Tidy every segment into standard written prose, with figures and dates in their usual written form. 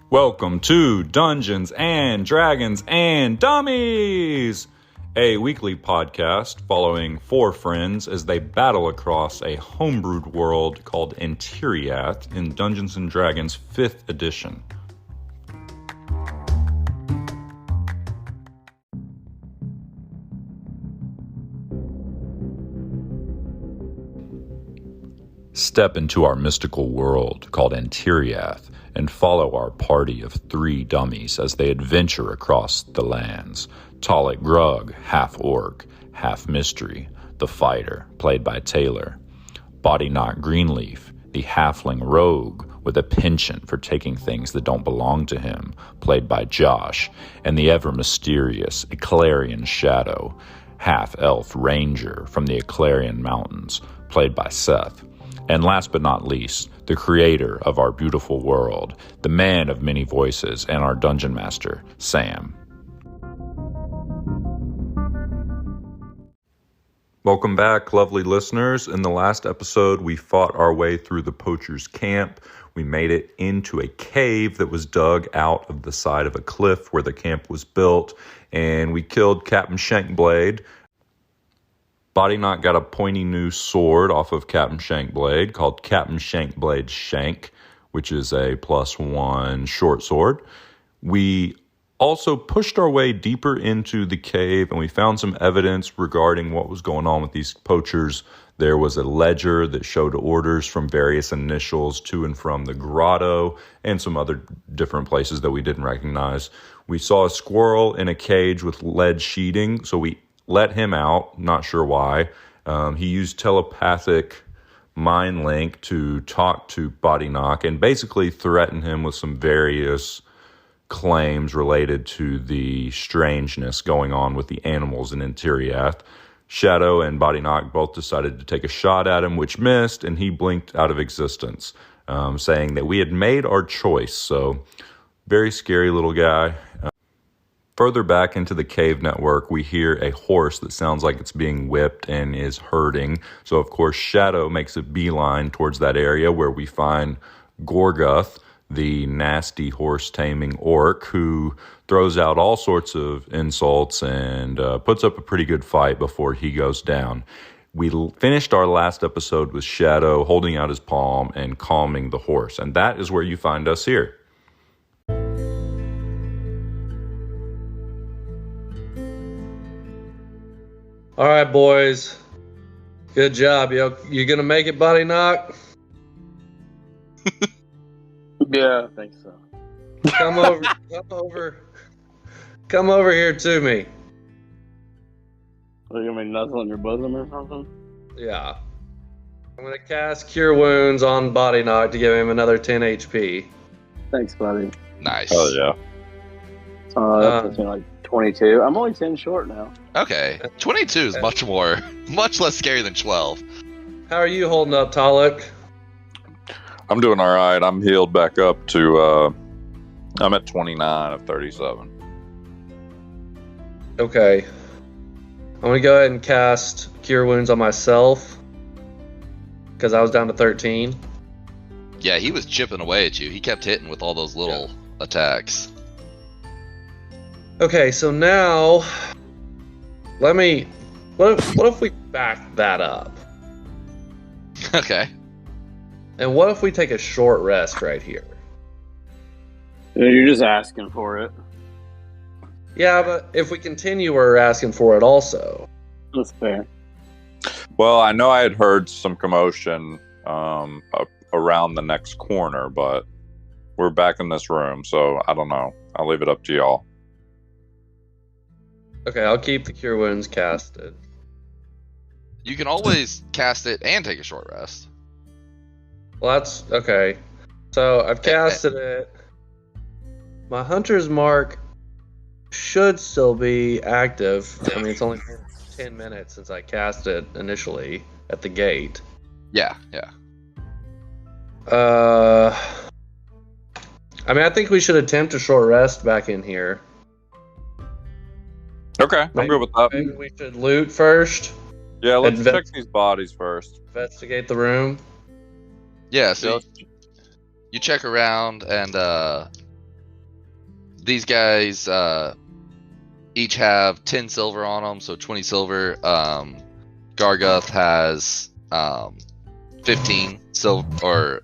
Welcome to Dungeons and Dragons and Dummies, a weekly podcast following four friends as they battle across a homebrewed world called Antiriath in Dungeons and Dragons 5th edition. Step into our mystical world called Antiriath and follow our party of three dummies as they adventure across the lands. Talik Grug, half-orc, half-mystery, the fighter, played by Taylor. Bodyknock Greenleaf, the halfling rogue with a penchant for taking things that don't belong to him, played by Josh. And the ever-mysterious Eclarian Shadow, half-elf ranger from the Eclarian Mountains, played by Seth. And last but not least, the creator of our beautiful world, the man of many voices, and our dungeon master, Sam. Welcome back, lovely listeners. In the last episode, we fought our way through the poacher's camp. We made it into a cave that was dug out of the side of a cliff where the camp was built, and we killed Captain Shankblade. Bodyknock got a pointy new sword off of Captain Shankblade called Captain Shankblade Shank, which is a +1 short sword. We also pushed our way deeper into the cave and we found some evidence regarding what was going on with these poachers. There was a ledger that showed orders from various initials to and from the grotto and some other different places that we didn't recognize. We saw a squirrel in a cage with lead sheeting, so we let him out, not sure why. He used telepathic mind link to talk to Bodyknock and basically threaten him with some various claims related to the strangeness going on with the animals in Antiriath. Shadow and Bodyknock both decided to take a shot at him, which missed, and he blinked out of existence, saying that we had made our choice. So, very scary little guy. Further back into the cave network, we hear a horse that sounds like it's being whipped and is hurting. So, of course, Shadow makes a beeline towards that area where we find Gorguth, the nasty horse-taming orc, who throws out all sorts of insults and puts up a pretty good fight before he goes down. We finished our last episode with Shadow holding out his palm and calming the horse, and that is where you find us here. All right, boys. Good job. You gonna make it, Bodyknock? Yeah, I think so. Come over here to me. Are you gonna nuzzle in your bosom or something? Yeah. I'm gonna cast Cure Wounds on Bodyknock to give him another 10 HP. Thanks, buddy. Nice. Oh, yeah. That puts me like 22. I'm only 10 short now. Okay. 22 is much less scary than 12. How are you holding up, Talik? I'm doing all right. I'm healed back up to, I'm at 29 of 37. Okay. I'm gonna go ahead and cast Cure Wounds on myself because I was down to 13. Yeah, he was chipping away at you. He kept hitting with all those little attacks. Okay, so now what if we back that up? Okay. And what if we take a short rest right here? You're just asking for it. Yeah, but if we continue, we're asking for it also. That's fair. Well, I know I had heard some commotion around the next corner, but we're back in this room, so I don't know. I'll leave it up to y'all. Okay, I'll keep the Cure Wounds casted. You can always cast it and take a short rest. Well, that's okay. So I've casted it. My Hunter's Mark should still be active. I mean, it's only been 10 minutes since I cast it initially at the gate. Yeah. I mean, I think we should attempt a short rest back in here. Okay, I'm good with that. Maybe we should loot first. Yeah, let's check these bodies first. Investigate the room. Yeah, so you check around and these guys each have 10 silver on them, so 20 silver. Garguth has 15 silver, or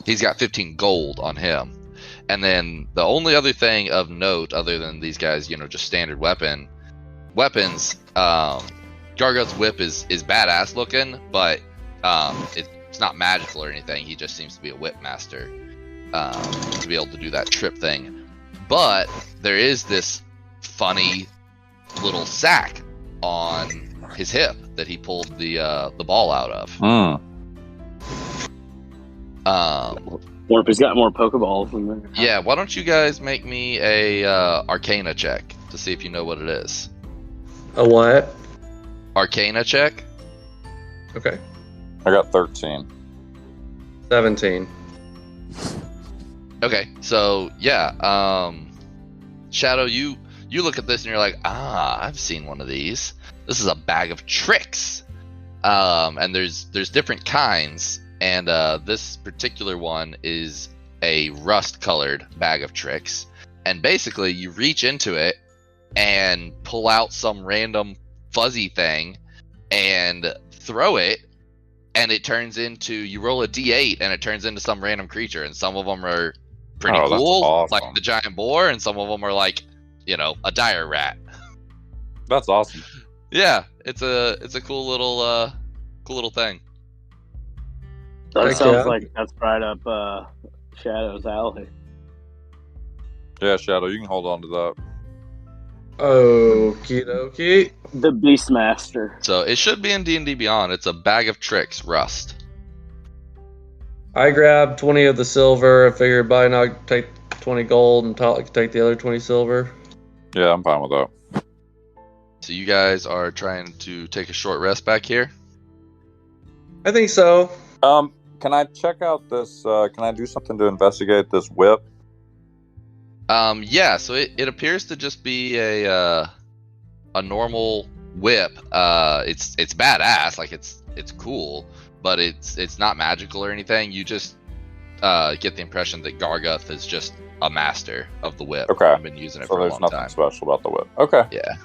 he's got 15 gold on him. And then the only other thing of note, other than these guys, just standard weapons, Garguth's whip is badass looking, but it's not magical or anything. He just seems to be a whip master to be able to do that trip thing. But there is this funny little sack on his hip that he pulled the ball out of. Or if he's got more Pokeballs in there. Yeah, why don't you guys make me a Arcana check to see if you know what it is? A what? Arcana check. Okay. I got 13. 17. Okay, so yeah, Shadow, you look at this and you're like, I've seen one of these. This is a bag of tricks, and there's different kinds, and this particular one is a rust-colored bag of tricks, and basically you reach into it and pull out some random fuzzy thing and throw it, and it turns into, you roll a d8 and it turns into some random creature, and some of them are pretty Oh, that's cool, awesome. like the giant boar, and some of them are like, a dire rat. That's awesome. Yeah, it's a cool little thing. That Heck sounds yeah. like that's right up Shadow's alley. Yeah, Shadow, you can hold on to that. Okie dokie. The Beastmaster. So it should be in D&D Beyond. It's a bag of tricks, rust. I grabbed 20 of the silver. I figured by now I'd take 20 gold and take the other 20 silver. Yeah, I'm fine with that. So you guys are trying to take a short rest back here? I think so. Can I check out this? Can I do something to investigate this whip? Yeah, so it appears to just be a normal whip. It's badass, like it's cool, but it's not magical or anything. You just get the impression that Garguth is just a master of the whip. Okay. I've been using it So for a there's long nothing time. special about the whip. Okay. Yeah.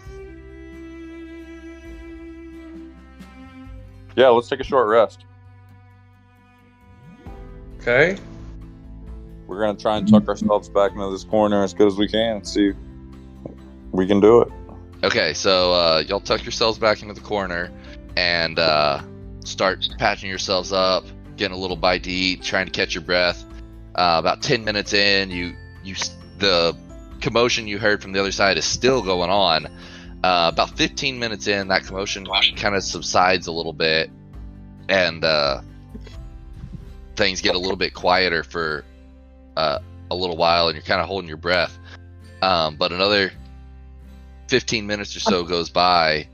Yeah, let's take a short rest. Okay. We're gonna try and tuck ourselves back into this corner as good as we can and see if we can do it. Okay, so y'all tuck yourselves back into the corner and start patching yourselves up, getting a little bite to eat, trying to catch your breath. About 10 minutes in, the commotion you heard from the other side is still going on. About 15 minutes in, that commotion kind of subsides a little bit, and things get a little bit quieter for a little while, and you're kind of holding your breath. But another 15 minutes or so goes by,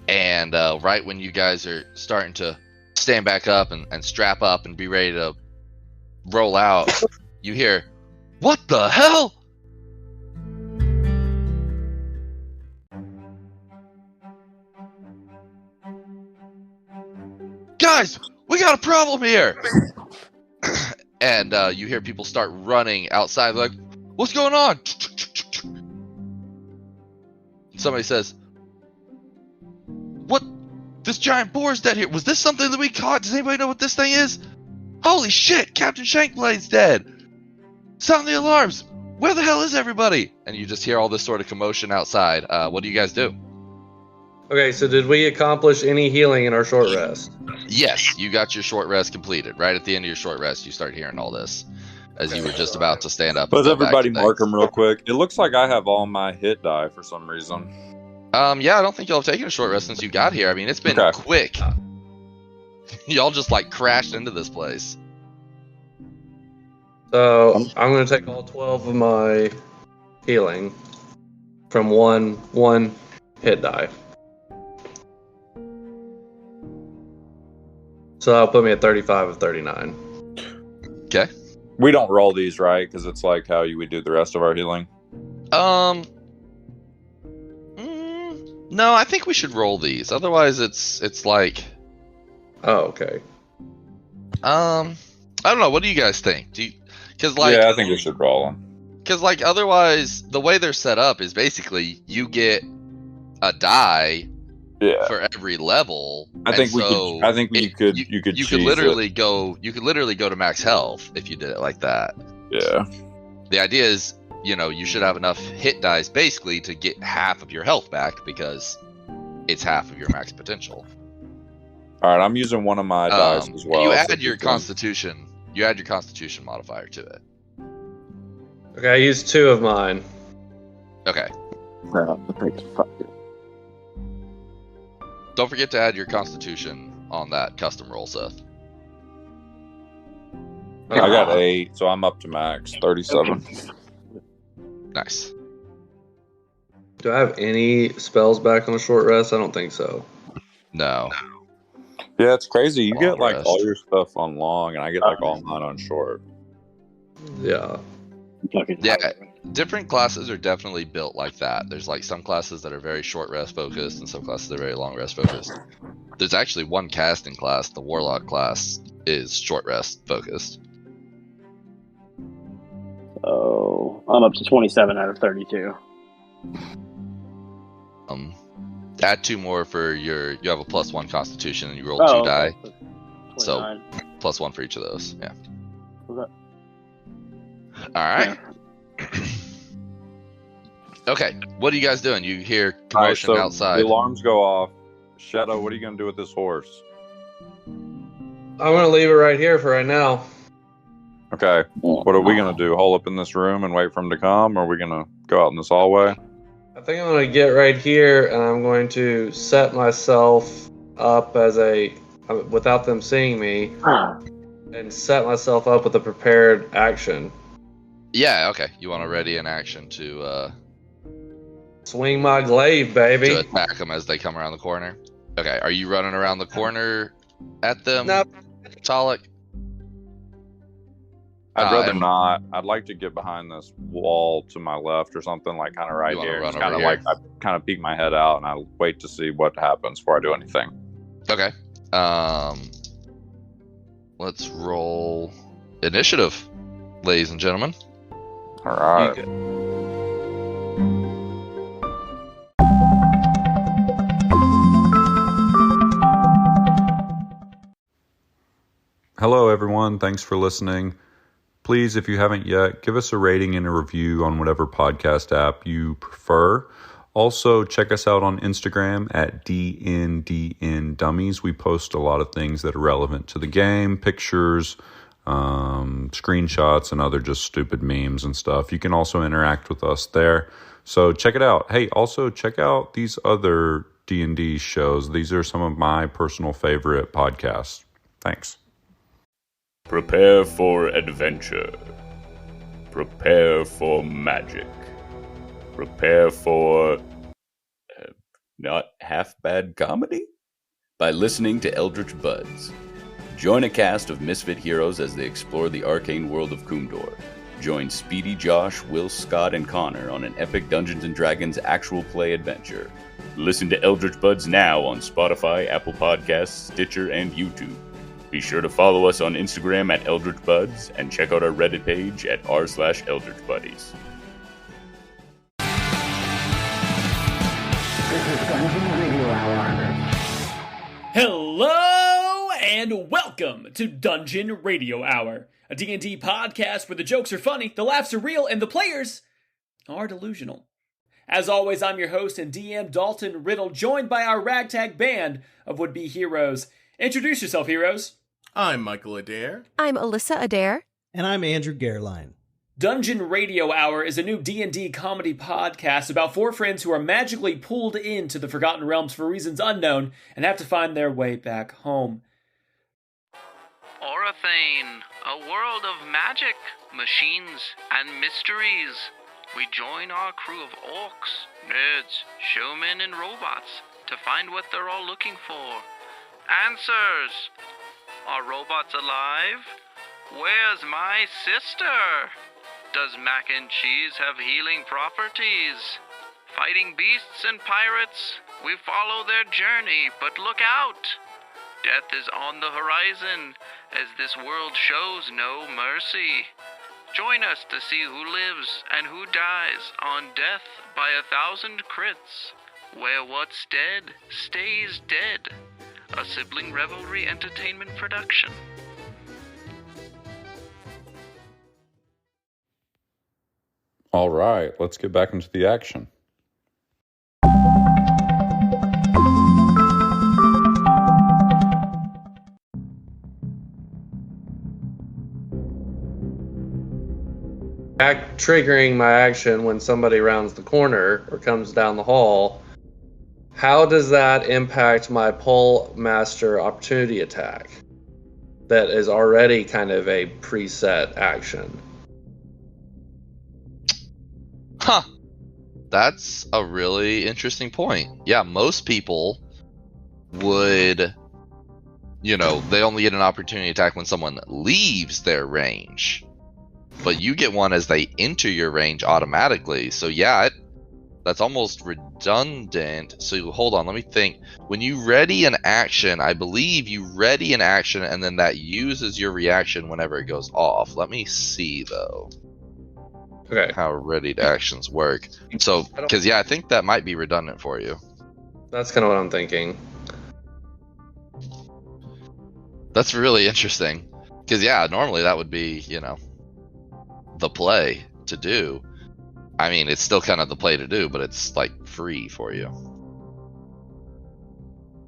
and right when you guys are starting to stand back up and strap up and be ready to roll out, you hear, "What the hell?" Guys, we got a problem here. And you hear people start running outside, like, "What's going on?" Somebody says, "What? This giant boar is dead here. Was this something that we caught? Does anybody know what this thing is? Holy shit, Captain Shankblade's dead. Sound the alarms. Where the hell is everybody?" And you just hear all this sort of commotion outside. What do you guys do? Okay, so did we accomplish any healing in our short rest? Yes, you got your short rest completed. Right at the end of your short rest, you start hearing all this as you were just about to stand up. Let's and go back everybody to mark things. them real quick. It looks like I have all my hit die for some reason. Yeah, I don't think y'all have taken a short rest since you got here. I mean, it's been Okay. quick. Y'all just like crashed into this place. So I'm going to take all 12 of my healing from one hit die. So that'll put me at 35 of 39. Okay. We don't roll these, right? Because it's like how we do the rest of our healing. No, I think we should roll these. Otherwise, it's like, Oh, okay. I don't know. What do you guys think? Because Yeah, I think we should roll them. Because like otherwise, the way they're set up is basically you get a die Yeah. for every level. I think we so could. I think you could. you You could could literally go. You could literally go to max health if you did it like that. Yeah. The idea is, you should have enough hit dice basically to get half of your health back because it's half of your max potential. All right. I'm using one of my dice as well. And you so add your constitution. You add your constitution modifier to it. Okay, I used 2 of mine. Okay. Fuck it. Don't forget to add your constitution on that custom roll, Seth. I got 8, so I'm up to max 37. Nice. Do I have any spells back on a short rest? I don't think so. No. Yeah, it's crazy. You Long get like rest. all your stuff on long, and I get like all mine on short. Yeah. Yeah, different classes are definitely built like that. There's like some classes that are very short rest focused and some classes that are very long rest focused. There's actually one casting class, the Warlock class, is short rest focused. Oh, I'm up to 27 out of 32. Add 2 more for you have a +1 constitution and you roll 2 die. Okay. So 29. +1 for each of those. Yeah. Okay. Alright. Okay. What are you guys doing? You hear All right, commotion so outside. the alarms go off. Shadow, what are you gonna do with this horse? I'm going to leave it right here for right now. Okay. What are we gonna do? Hole up in this room and wait for him to come, or are we gonna go out in this hallway? I think I'm going to get right here and I'm going to set myself up without them seeing me, and set myself up with a prepared action. Yeah, okay. You want to ready an action to Swing my glaive, baby. to attack them as they come around the corner. Okay, are you running around the corner at them, No. Talik? I'd rather and- not. I'd like to get behind this wall to my left or something, like kind of right You wanna here. run Just kind of over like I kind of peek my head out and I wait to see what happens before I do anything. Okay. Let's roll initiative, ladies and gentlemen. All right. You go. Hello, everyone. Thanks for listening. Please, if you haven't yet, give us a rating and a review on whatever podcast app you prefer. Also, check us out on Instagram at DNDN Dummies. We post a lot of things that are relevant to the game, pictures, screenshots, and other just stupid memes and stuff. You can also interact with us there. So check it out. Hey, also check out these other D&D shows. These are some of my personal favorite podcasts. Thanks. Prepare for adventure. Prepare for magic. Prepare for not half bad comedy by listening to Eldritch Buds. Join a cast of misfit heroes as they explore the arcane world of Kumdor. Join Speedy, Josh, Will, Scott, and Connor on an epic Dungeons & Dragons actual play adventure. Listen to Eldritch Buds now on Spotify, Apple Podcasts, Stitcher, and YouTube. Be sure to follow us on Instagram at Eldritch Buds and check out our Reddit page at r/Eldritch Buddies. Hello and welcome to Dungeon Radio Hour, a D&D podcast where the jokes are funny, the laughs are real, and the players are delusional. As always, I'm your host and DM Dalton Riddle, joined by our ragtag band of would-be heroes. Introduce yourself, heroes. I'm Michael Adair. I'm Alyssa Adair. And I'm Andrew Gerline. Dungeon Radio Hour is a new D&D comedy podcast about 4 friends who are magically pulled into the Forgotten Realms for reasons unknown and have to find their way back home. Orathane, a world of magic, machines, and mysteries. We join our crew of orcs, nerds, showmen, and robots to find what they're all looking for. Answers! Are robots alive? Where's my sister? Does mac and cheese have healing properties? Fighting beasts and pirates, we follow their journey, but look out! Death is on the horizon, as this world shows no mercy. Join us to see who lives and who dies on Death by 1,000 Crits, where what's dead stays dead. A sibling revelry entertainment production. All right, let's get back into the action. Triggering my action when somebody rounds the corner or comes down the hall, how does that impact my Pull Master opportunity attack that is already kind of a preset action? Huh. That's a really interesting point. Yeah, most people would, they only get an opportunity attack when someone leaves their range. But you get one as they enter your range automatically. So yeah, that's almost redundant. So hold on, let me think. When you ready an action, I believe you ready an action and then that uses your reaction whenever it goes off. Let me see though. Okay. How readied actions work. So, because I think that might be redundant for you. That's kind of what I'm thinking. That's really interesting. Because normally that would be, the play to do. I mean, it's still kind of the play to do, but it's like free for you.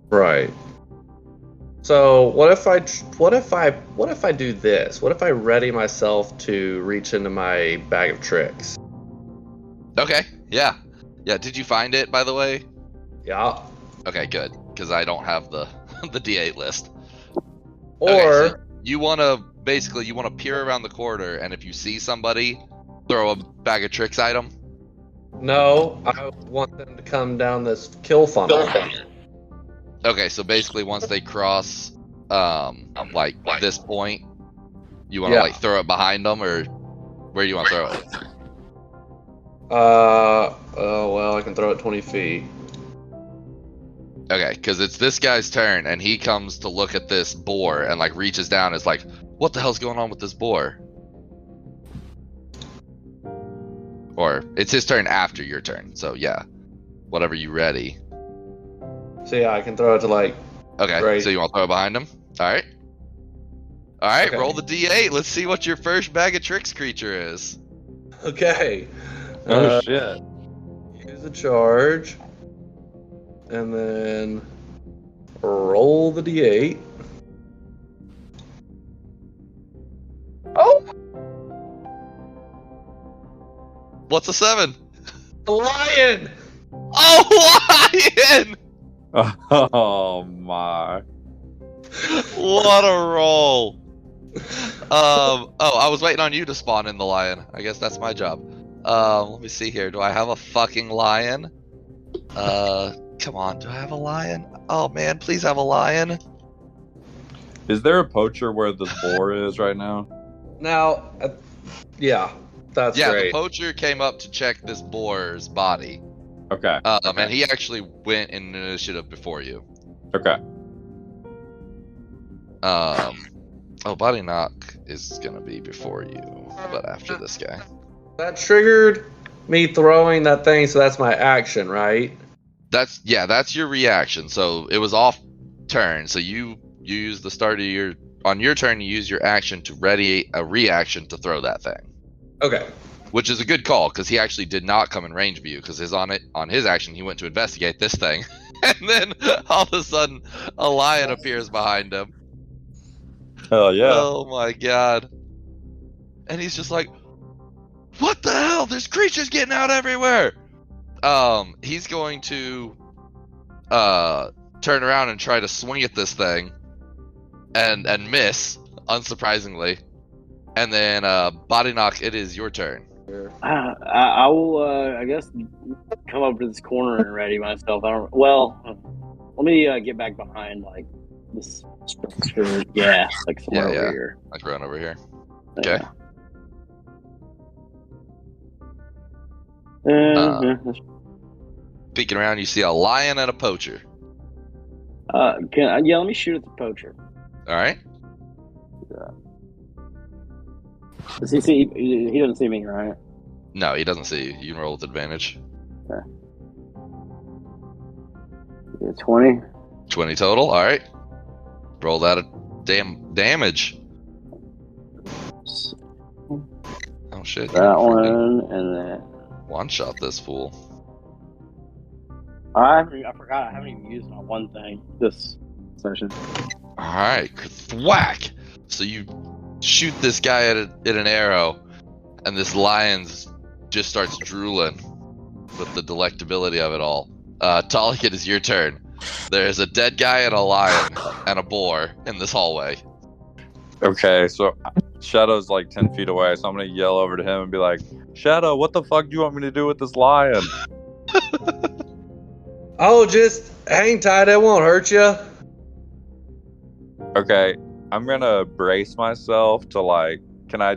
Right. So what if I do this? What if I ready myself to reach into my bag of tricks? Okay. Yeah. Did you find it, by the way? Yeah. Okay, good. Because I don't have the the D8 list. Or so you want to peer around the corner, and if you see somebody, throw a bag of tricks item. No, I want them to come down this kill funnel. Okay, so basically once they cross like this point, you want to like throw it behind them, or where do you want to throw it? Well, I can throw it 20 feet. Okay, because it's this guy's turn, and he comes to look at this boar and like reaches down and is like, what the hell's going on with this boar? Or it's his turn after your turn, so yeah, whatever you ready. So yeah, I can throw it to like. Okay, right. So you want to throw it behind him? All right. All right, Okay. Roll the D8. Let's see what your first bag of tricks creature is. Okay. Oh shit. Use a charge. And then roll the D8. Oh! What's a 7? A lion! Oh, lion! Oh my. What a roll. I was waiting on you to spawn in the lion. I guess that's my job. Let me see here. Do I have a fucking lion? Come on. Do I have a lion? Oh man, please have a lion. Is there a poacher where the boar is right now? Now, yeah, that's great. The poacher came up to check this boar's body. Okay. And he actually went in initiative before you. Okay. Body knock is gonna be before you, but after this guy. That triggered me throwing that thing, so that's my action, right? That's your reaction. So it was off turn. So you use the start of your turn. You use your action to ready a reaction to throw that thing. Okay. Which is a good call because he actually did not come in range of you because on his action he went to investigate this thing, and then all of a sudden a lion appears behind him. Hell yeah! Oh my god! And he's just like, "What the hell? There's creatures getting out everywhere!" He's going to turn around and try to swing at this thing and miss, unsurprisingly. And then body knock, it is your turn. I will I guess come up to this corner and ready myself. Let me get back behind like this structure. Yeah, like somewhere over here. Like run over here. Okay. Peeking around, you see a lion and a poacher. Let me shoot at the poacher. All right. Does he see? He doesn't see me, right? No, he doesn't see you. You can roll with advantage. Okay. 20. 20 total. All right. Roll that a damn damage. Oh shit. That one and then One shot this fool. I forgot. I haven't even used my one thing this session. All right. Whack. So you shoot this guy at an arrow, and this lion just starts drooling with the delectability of it all. Talik, it is your turn. There's a dead guy and a lion and a boar in this hallway. Okay, so Shadow's like 10 feet away, so I'm gonna yell over to him and be like, Shadow, what the fuck do you want me to do with this lion? Oh, just hang tight. It won't hurt you. Okay, I'm gonna brace myself to like, can I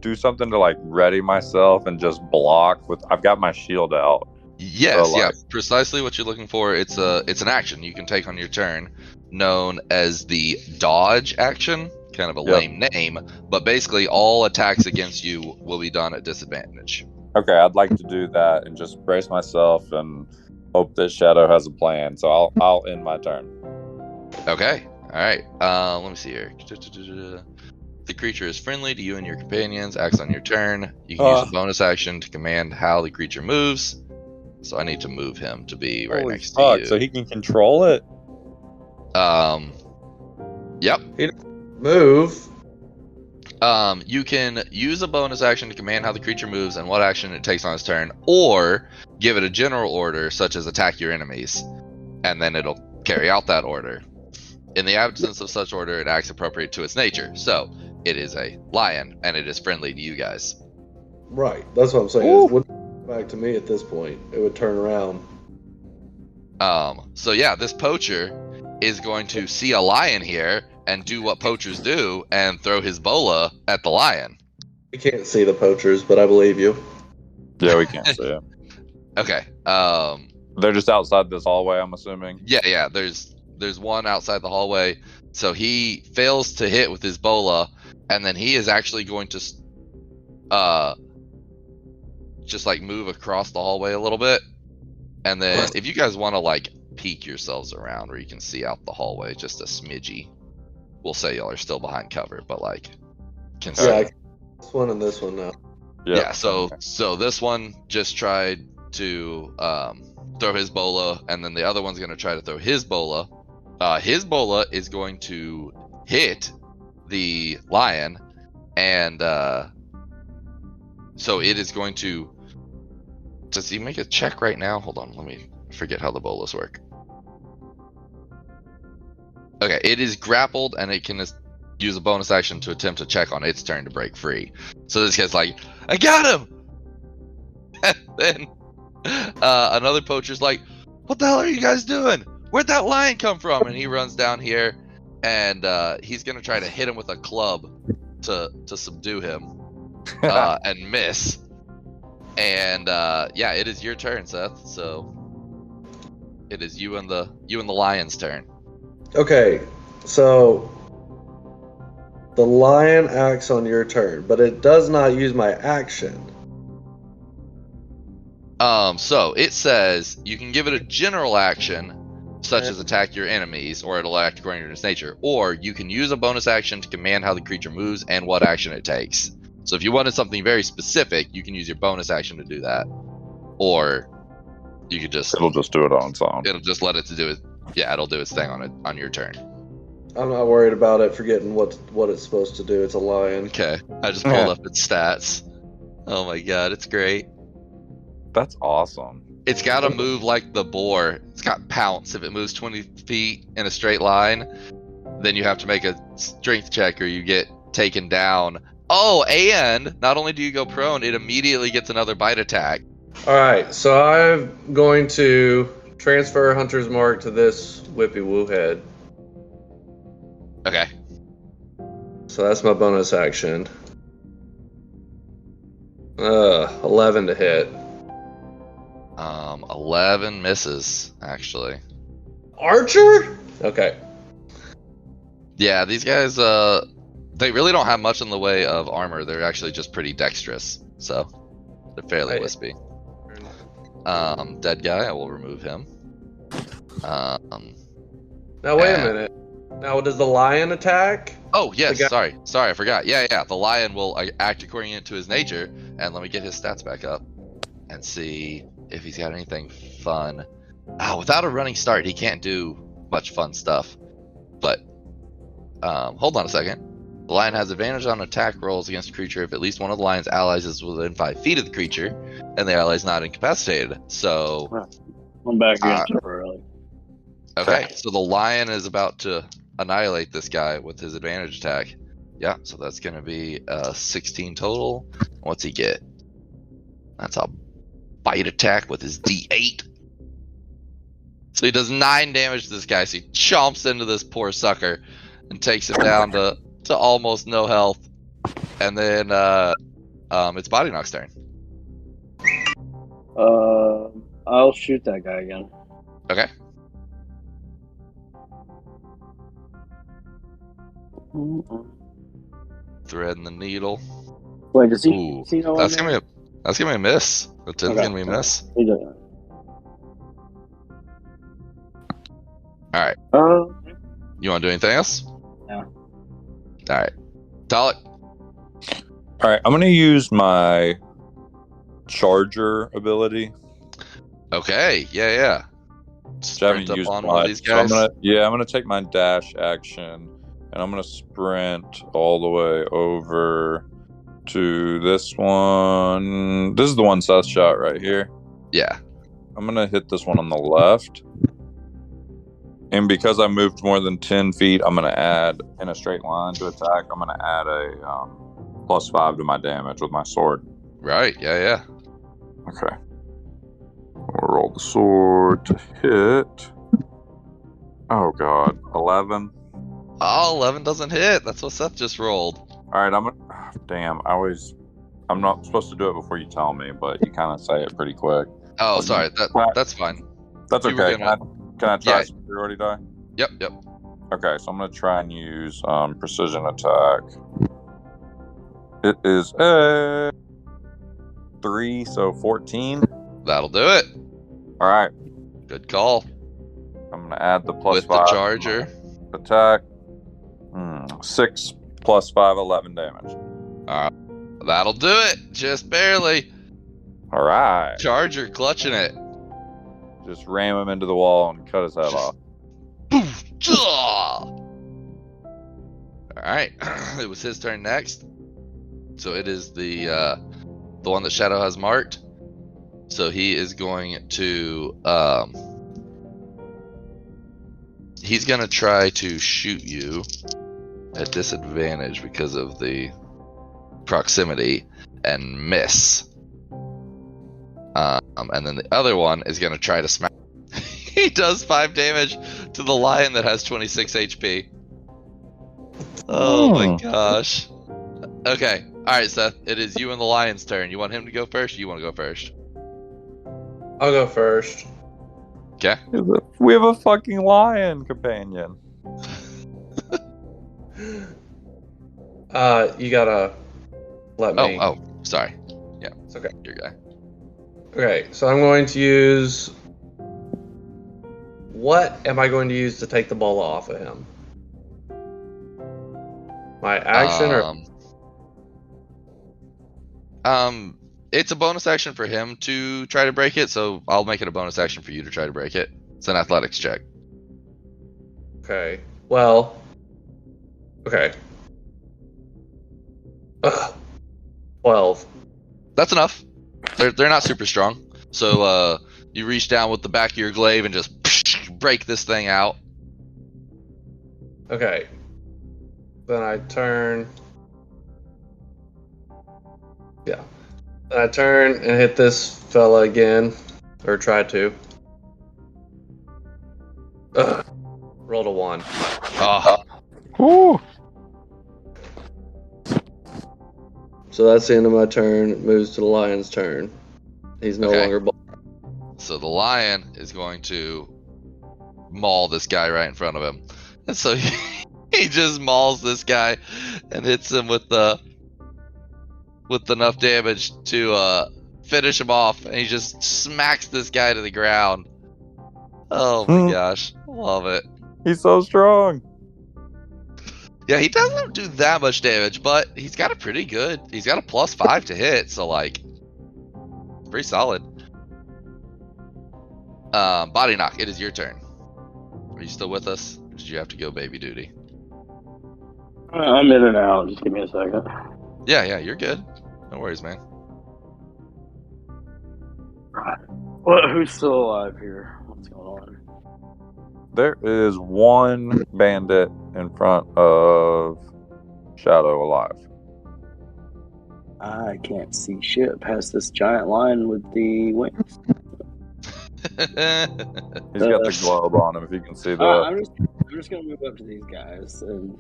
do something to like ready myself and just block with, I've got my shield out. Yes, So, yeah, like- precisely what you're looking for. It's an action you can take on your turn, known as the dodge action. Kind of a Yep. lame name, but basically all attacks against you will be done at disadvantage. Okay, I'd like to do that and just brace myself and hope that Shadow has a plan. So I'll end my turn. Okay, all right. Let me see here. The creature is friendly to you and your companions. Acts on your turn. You can use a bonus action to command how the creature moves. So I need to move him to be right Holy next fuck, to you. so he can control it? Yep. Move. You can use a bonus action to command how the creature moves and what action it takes on its turn, or give it a general order such as attack your enemies, and then it'll carry out that order. In the absence of such order, it acts appropriate to its nature. So it is a lion, and it is friendly to you guys. Right. That's what I'm saying. It wouldn't come back to me at this point. It would turn around. So yeah, this poacher is going to see a lion here and do what poachers do and throw his bola at the lion. We can't see the poachers, but I believe you. Yeah, we can't see it. Okay. They're just outside this hallway, I'm assuming. Yeah. There's one outside the hallway. So he fails to hit with his bola, and then he is actually going to just like move across the hallway a little bit. And then if you guys want to like peek yourselves around where you can see out the hallway just a smidgy, we'll say y'all are still behind cover, but like can see. Yeah, this one and this one now. Yeah, so this one just tried to throw his bola, and then the other one's going to try to throw his bola. His bola is going to hit the lion, and so it is going to... Does he make a check right now? Hold on, let me forget how the bolas work. Okay, it is grappled, and it can use a bonus action to attempt a check on its turn to break free. So this guy's like, I got him! And then another poacher's like, what the hell are you guys doing? Where'd that lion come from? And he runs down here, and he's going to try to hit him with a club to subdue him and miss. And yeah, it is your turn, Seth. So it is you and the lion's turn. Okay, so the lion acts on your turn, but it does not use my action. So it says you can give it a general action, such as attack your enemies, or it'll act according to its nature, or you can use a bonus action to command how the creature moves and what action it takes. So if you wanted something very specific, you can use your bonus action to do that, or you could just It'll just do it on its own. it'll just let it to do it. Yeah, it'll do its thing on your turn. I'm not worried about it forgetting what it's supposed to do. It's a lion. Okay, I just pulled up its stats. Oh my god, it's great. That's awesome. It's got to move like the boar. It's got pounce. If it moves 20 feet in a straight line, then you have to make a strength check or you get taken down. Oh, and not only do you go prone, it immediately gets another bite attack. All right, so I'm going to transfer Hunter's Mark to this Whippy Woo head. Okay. So that's my bonus action. 11 to hit. 11 misses, actually. Archer? Okay. Yeah, these guys, They really don't have much in the way of armor. They're actually just pretty dexterous, so they're fairly wispy. Dead guy, I will remove him. Now wait a minute. Now does the lion attack? Oh yes, sorry, I forgot. Yeah. The lion will act according to his nature, and let me get his stats back up and see if he's got anything fun. Without a running start, he can't do much fun stuff. But hold on a second. The lion has advantage on attack rolls against a creature if at least one of the lion's allies is within 5 feet of the creature, and the ally is not incapacitated. So I'm back again temporarily. Okay, so the lion is about to annihilate this guy with his advantage attack. Yeah, so that's going to be 16 total. What's he get? That's a bite attack with his D8. So he does 9 damage to this guy. So he chomps into this poor sucker and takes him down to almost no health. And then it's Body Knock's turn. I'll shoot that guy again. Okay. Threading the needle. Wait, does he? Ooh, Does he know that's gonna be a miss. The 10's gonna be a miss. He does. All right. You want to do anything else? No. All right. Talik. All right, I'm gonna use my charger ability. Okay. Yeah. Sprint up on one of these guys. So I'm gonna take my dash action. And I'm going to sprint all the way over to this one. This is the one Seth shot right here. Yeah. I'm going to hit this one on the left. And because I moved more than 10 feet, I'm going to add, in a straight line to attack, I'm going to add a +5 to my damage with my sword. Right, yeah. Okay. We'll roll the sword to hit. Oh, God. 11. Oh, 11 doesn't hit. That's what Seth just rolled. All right, I'm not supposed to do it before you tell me, but you kind of say it pretty quick. Oh, sorry. That's fine. That's okay. Can I try superiority die? Yep. Okay, so I'm going to try and use precision attack. It is a 3, so 14. That'll do it. All right. Good call. I'm going to add the +5. With the charger. Attack. 6 + 5, 11 damage. That'll do it. Just barely. All right. Charger clutching it. Just ram him into the wall and cut his head off. All right. It was his turn next. So it is the one that Shadow has marked. So he is going to he's going to try to shoot you at disadvantage because of the proximity and miss. And then the other one is going to try to smack. He does 5 damage to the lion that has 26 HP. Oh my gosh. Okay. Alright, Seth. It is you and the lion's turn. You want him to go first or you want to go first? I'll go first. Okay. We have a fucking lion companion. You gotta let me. Oh, sorry. Yeah, it's okay. Your guy. Okay, so I'm going to use. What am I going to use to take the ball off of him? My action it's a bonus action for him to try to break it, so I'll make it a bonus action for you to try to break it. It's an athletics check. Okay. Well. Okay. 12. That's enough. They're not super strong. So you reach down with the back of your glaive and just break this thing out. Okay. Then I turn. Yeah. Then I turn and hit this fella again. Or try to. Rolled a 1. Woo. So that's the end of my turn. It moves to the lion's turn. He's no longer. So the lion is going to maul this guy right in front of him. And so he He just mauls this guy and hits him with enough damage to finish him off, and he just smacks this guy to the ground. Oh my gosh, love it. He's so strong. Yeah, he doesn't do that much damage, but he's got a he's got a +5 to hit, so like, pretty solid. Body knock, it is your turn. Are you still with us? Or did you have to go baby duty? I'm in and out. Just give me a second. Yeah, you're good. No worries, man. Right. Well, who's still alive here? What's going on? There is one bandit in front of Shadow alive. I can't see shit past this giant line with the wings. He's got the globe on him, if you can see that. I'm just gonna move up to these guys and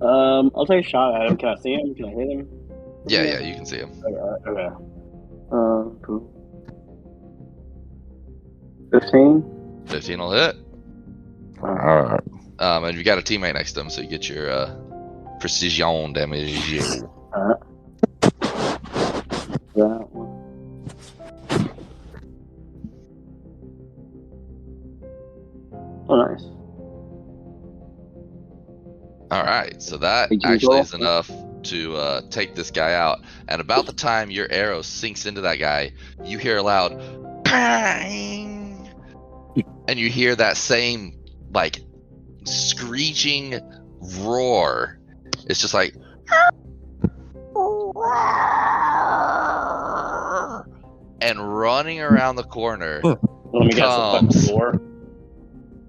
I'll take a shot at him. Can I see him? Can I hit him? Yeah, you can see him. Okay. Cool. 15? 15 will hit. Alright. And you got a teammate next to him, so you get your precision damage. Alright. That one. Oh, nice. Alright, so that actually is enough to take this guy out. And about the time your arrow sinks into that guy, you hear a loud bang! And you hear that same, like, screeching roar. It's just like... And running around the corner comes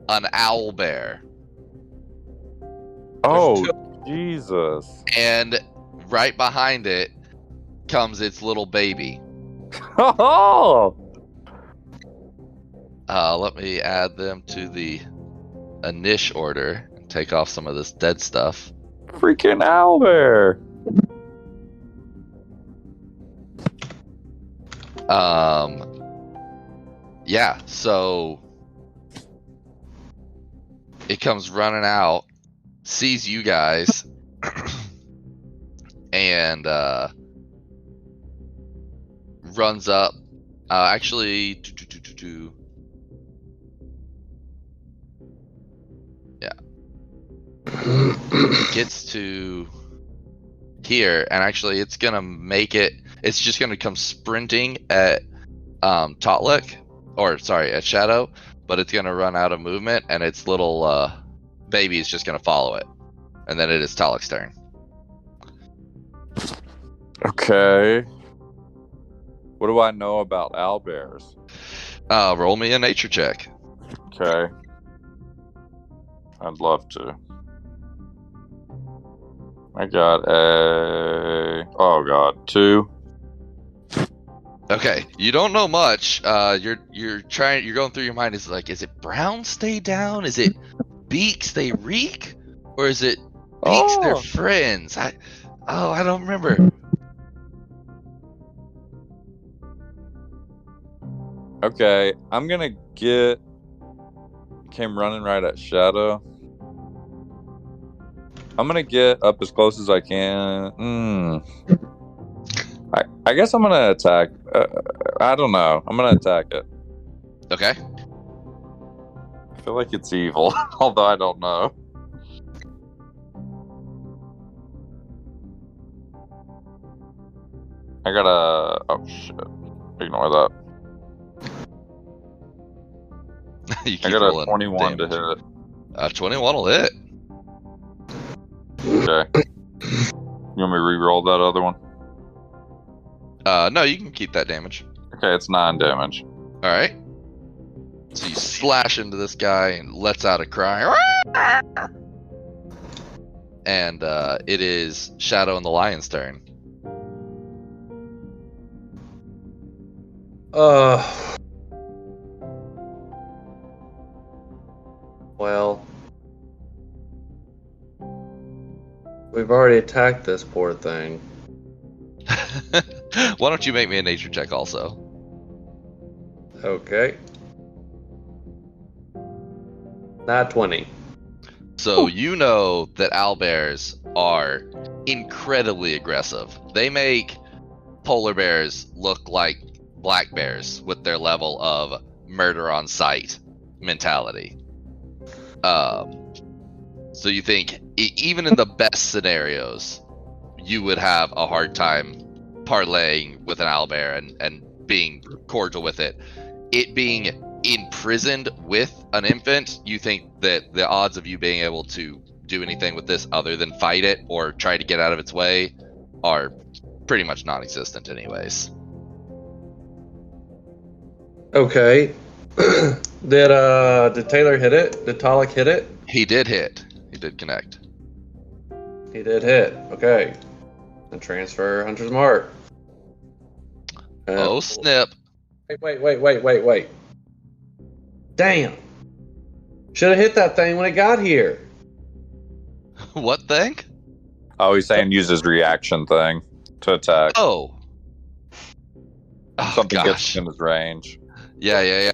an owl bear. Oh, Jesus. And right behind it comes its little baby. Oh! Let me add them to the Anish order and take off some of this dead stuff. Freaking owlbear. Yeah, so it comes running out, sees you guys, and runs up. Actually, yeah, gets to here, and actually, it's gonna make it. It's just gonna come sprinting at Totlek, or sorry, at Shadow, but it's gonna run out of movement, and its little baby is just gonna follow it, and then it is Totlek's turn. Okay. What do I know about owlbears? Roll me a nature check. Okay. I'd love to. I got oh god, 2. Okay, you don't know much. You're going through your mind. Is like, is it browns stay down? Is it beaks they reek? Or is it beaks they're friends? I don't remember. Okay, I'm gonna came running right at Shadow. I'm gonna get up as close as I can. I guess I'm gonna attack. I don't know. I'm gonna attack it. Okay. I feel like it's evil, although I don't know. I got a... Oh, shit. Ignore that. I got a 21 damage. to hit. 21 will hit. Okay. You want me to re-roll that other one? No, you can keep that damage. Okay, it's 9 damage. Alright. So you slash into this guy and lets out a cry. And it is Shadow and the Lion's turn. Well, we've already attacked this poor thing. Why don't you make me a nature check also? Okay. Not 20. So you know that owlbears are incredibly aggressive. They make polar bears look like black bears with their level of murder on sight mentality. So you think even in the best scenarios, you would have a hard time parlaying with an owlbear and being cordial with it. It being imprisoned with an infant, you think that the odds of you being able to do anything with this other than fight it or try to get out of its way are pretty much non-existent anyways. Okay. Did Taylor hit it? Did Talik hit it? He did hit. He did connect. He did hit. Okay. And transfer Hunter's Mark. Oh, snip. Wait. Damn. Should have hit that thing when it got here. What thing? Oh, he's saying use his reaction thing to attack. Oh. Something gosh. gets in his range. Yeah.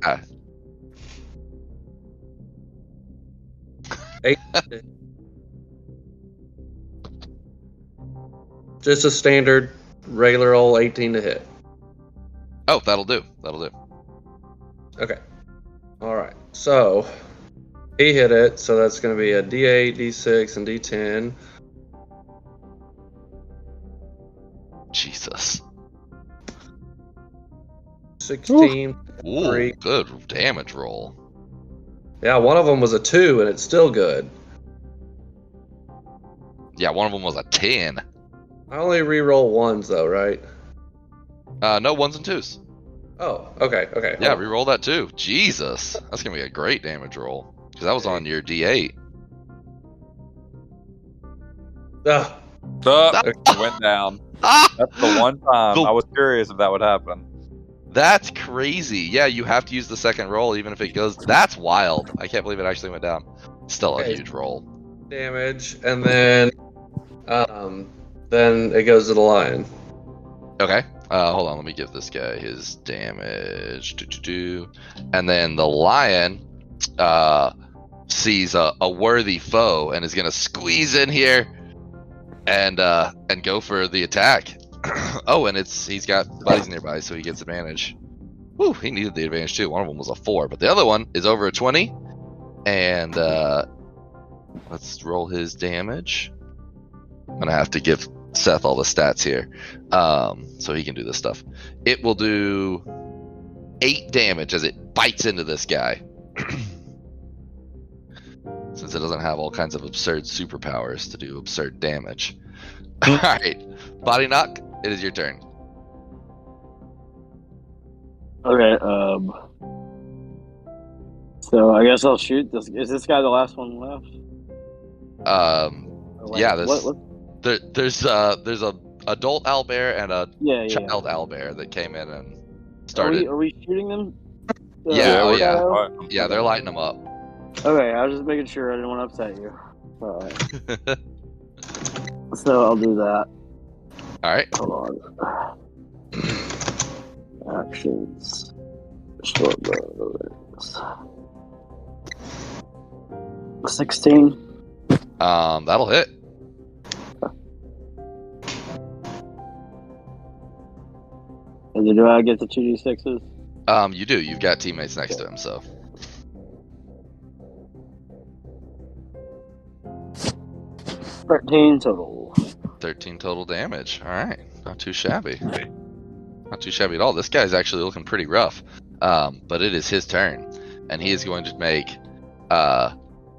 8. Just a standard, regular old 18 to hit. Oh, that'll do. Okay. Alright. So, he hit it, so that's going to be a D8, D6, and D10. Jesus. 16. Ooh, 3. good damage roll. Yeah, one of them was a 2, and it's still good. Yeah, one of them was a 10. I only reroll ones, though, right? No, 1s and 2s. Oh, okay. Yeah, reroll that too. Jesus. That's going to be a great damage roll. Because that was on your D8. Ah, It went down. That's the one time I was curious if that would happen. That's crazy. Yeah, you have to use the second roll even if it goes. That's wild. I can't believe it actually went down. Still a huge roll. damage, and then it goes to the lion. Okay. Hold on. Let me give this guy his damage. And then the lion sees a worthy foe and is going to squeeze in here and go for the attack. Oh, and he's got buddies nearby, so he gets advantage. Woo, he needed the advantage too. One of them was a 4, but the other one is over a 20. And let's roll his damage. I'm going to have to give Seth all the stats here so he can do this stuff. It will do 8 damage as it bites into this guy. Since it doesn't have all kinds of absurd superpowers to do absurd damage. Alright, Body Knock, it is your turn. Okay, so I guess I'll shoot this. Is this guy the last one left? Yeah, there's a adult owlbear and a child owlbear that came in and started. Are we shooting them? Yeah, they're lighting them up. Okay, I was just making sure I didn't want to upset you. Alright. So I'll do that. Alright. Hold on. Actions. Short bows. 16. That'll hit. And do I get the 2d6s? You do. You've got teammates next to him, so. $13 total. 13 total damage. Alright. Not too shabby. Not too shabby at all. This guy's actually looking pretty rough. But it is his turn. And he is going to make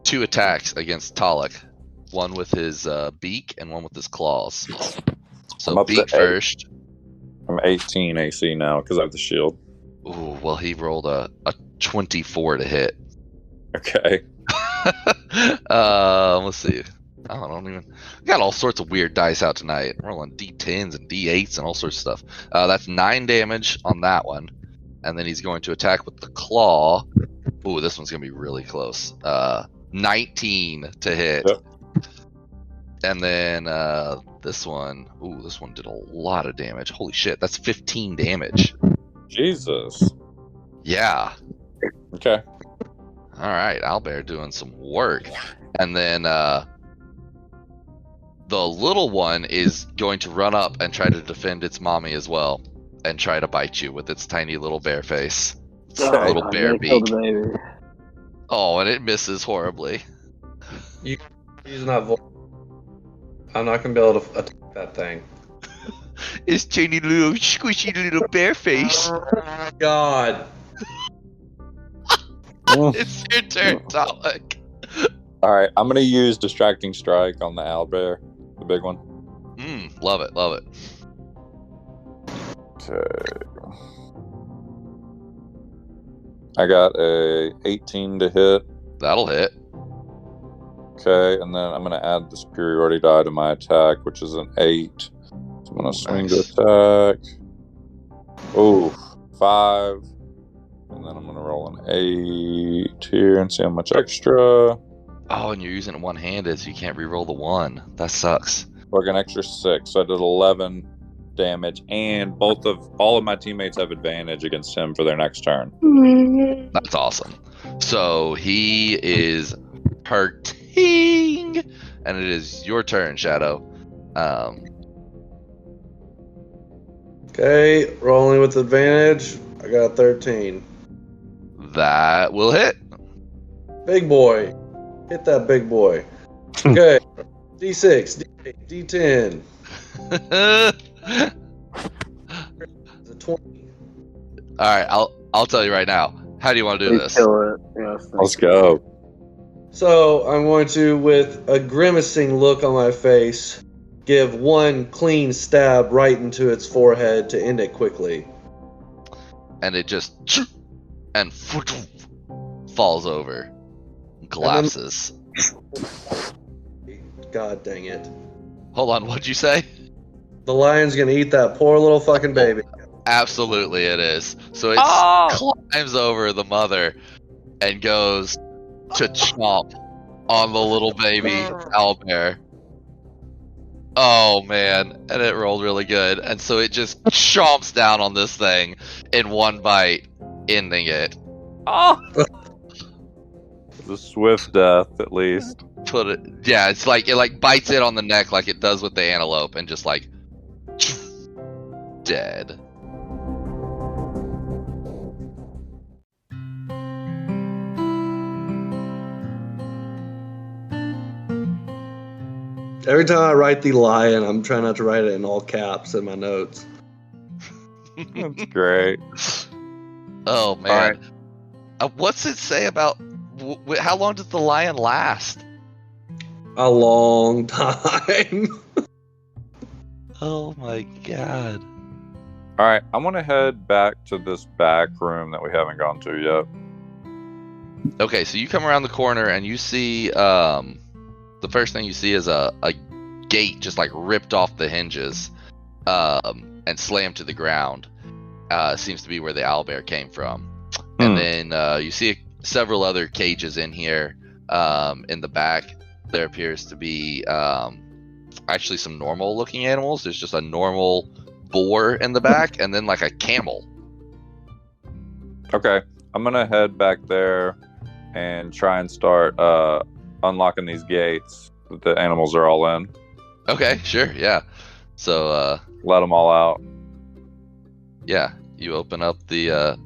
2 attacks against Talik. One with his beak and one with his claws. So beak first. I'm 18 AC now because I have the shield. Ooh, well, he rolled a 24 to hit. Okay. Let's see. I don't even. I got all sorts of weird dice out tonight. I'm rolling D10s and D8s and all sorts of stuff. That's 9 damage on that one. And then he's going to attack with the claw. Ooh, this one's going to be really close. 19 to hit. Yep. And then this one. Ooh, this one did a lot of damage. Holy shit, that's 15 damage. Jesus. Yeah. Okay. All right, Owlbear doing some work. And then the little one is going to run up and try to defend its mommy as well, and try to bite you with its tiny little bear face, little bear beak. Oh, and it misses horribly. He's not. I'm not gonna be able to attack that thing. It's tiny little squishy little bear face. Oh my god! It's your turn, Talik. All right, I'm gonna use distracting strike on the owlbear, the big one. Love it, love it. Okay. I got a 18 to hit. That'll hit. Okay, and then I'm gonna add the superiority die to my attack, which is an 8. So I'm gonna swing to attack. Oh, 5. And then I'm gonna roll an 8 here and see how much extra. Oh, and you're using it one-handed, so you can't re-roll the 1. That sucks. Like an extra 6, so I did 11 damage, and all of my teammates have advantage against him for their next turn. That's awesome. So he is hurting, and it is your turn, Shadow. Okay, rolling with advantage. I got a 13. That will hit. Big boy. Hit that big boy. Okay. D6, D8, D10. It's a 20. All right, I'll tell you right now. How do you want to do this? Kill it. Yes. Let's go. So I'm going to, with a grimacing look on my face, give one clean stab right into its forehead to end it quickly. And it just and falls over, collapses. God dang it! Hold on, what'd you say? The lion's gonna eat that poor little fucking baby. Absolutely, it is. So it climbs over the mother and goes to chomp on the little baby owlbear. Oh man, and it rolled really good, and so it just chomps down on this thing in one bite, ending it. Oh, the swift death, at least. It's like it bites it on the neck like it does with the antelope, and just like dead. Every time I write the lion, I'm trying not to write it in all caps in my notes. That's great. Oh man, what's it say about how long does the lion last? A long time. Oh my god. All right, I want to head back to this back room that we haven't gone to yet. Okay, so you come around the corner and you see the first thing you see is a gate just like ripped off the hinges and slammed to the ground. Seems to be where the owlbear came from. And then you see several other cages in here in the back. There appears to be actually some normal looking animals. There's just a normal boar in the back and then like a camel. Okay, I'm going to head back there and try and start unlocking these gates that the animals are all in. Okay, sure, yeah. So let them all out. Yeah, you open up the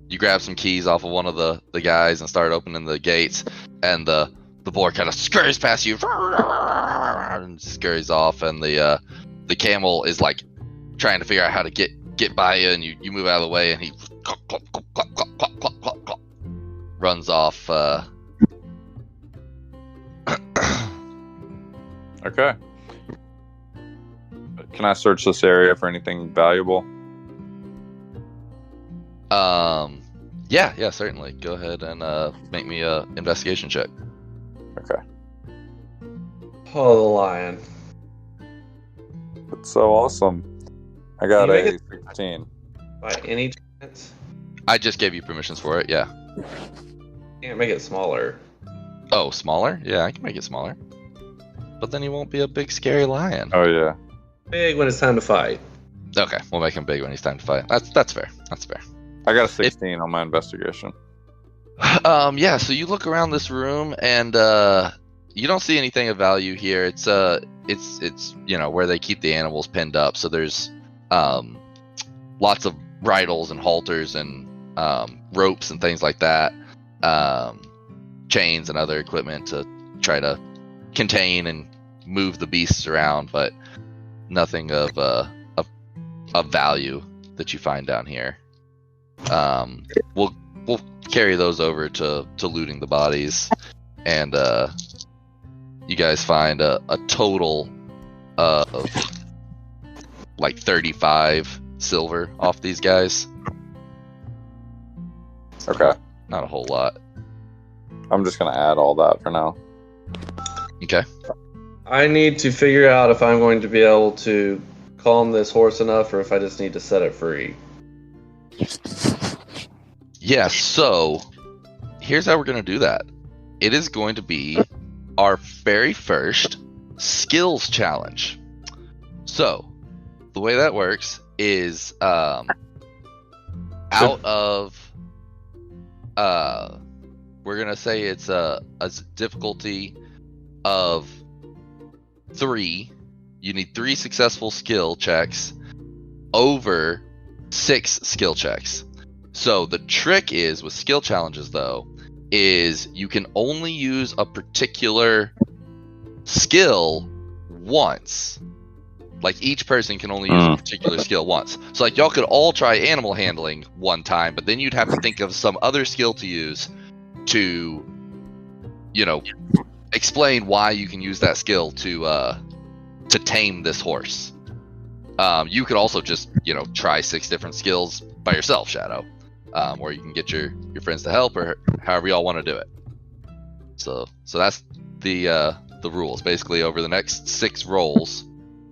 you grab some keys off of one of the guys and start opening the gates, and the boar kind of scurries past you and scurries off, and the camel is like trying to figure out how to get by you, and you move out of the way, and he runs off. Okay. Can I search this area for anything valuable? Yeah, certainly. Go ahead and make me a investigation check. Okay. Oh, the lion. That's so awesome. I got a 16. By any chance? I just gave you permissions for it, yeah. Can't make it smaller. Oh, smaller? Yeah, I can make it smaller. But then he won't be a big scary lion. Oh yeah. Big when it's time to fight. Okay, we'll make him big when he's time to fight. That's fair. That's fair. I got a 16 on my investigation. Yeah, so you look around this room and you don't see anything of value here. It's where they keep the animals pinned up. So there's lots of bridles and halters and ropes and things like that, chains and other equipment to try to contain and move the beasts around, but nothing of value that you find down here. We'll carry those over to looting the bodies, and you guys find a total of like 35 silver off these guys. Okay. Not a whole lot. I'm just gonna add all that for now. Okay. I need to figure out if I'm going to be able to calm this horse enough, or if I just need to set it free. Yeah, so here's how we're going to do that. It is going to be our very first skills challenge. So the way that works is out of we're going to say it's a difficulty of 3. You need 3 successful skill checks over 6 skill checks. So the trick is with skill challenges, though, is you can only use a particular skill once. Like, each person can only use a particular skill once. So, like, y'all could all try animal handling one time, but then you'd have to think of some other skill to use to, explain why you can use that skill to tame this horse. You could also just, try 6 different skills by yourself, Shadow. Or you can get your friends to help, or however y'all want to do it. So that's the rules. Basically, over the next 6 rolls,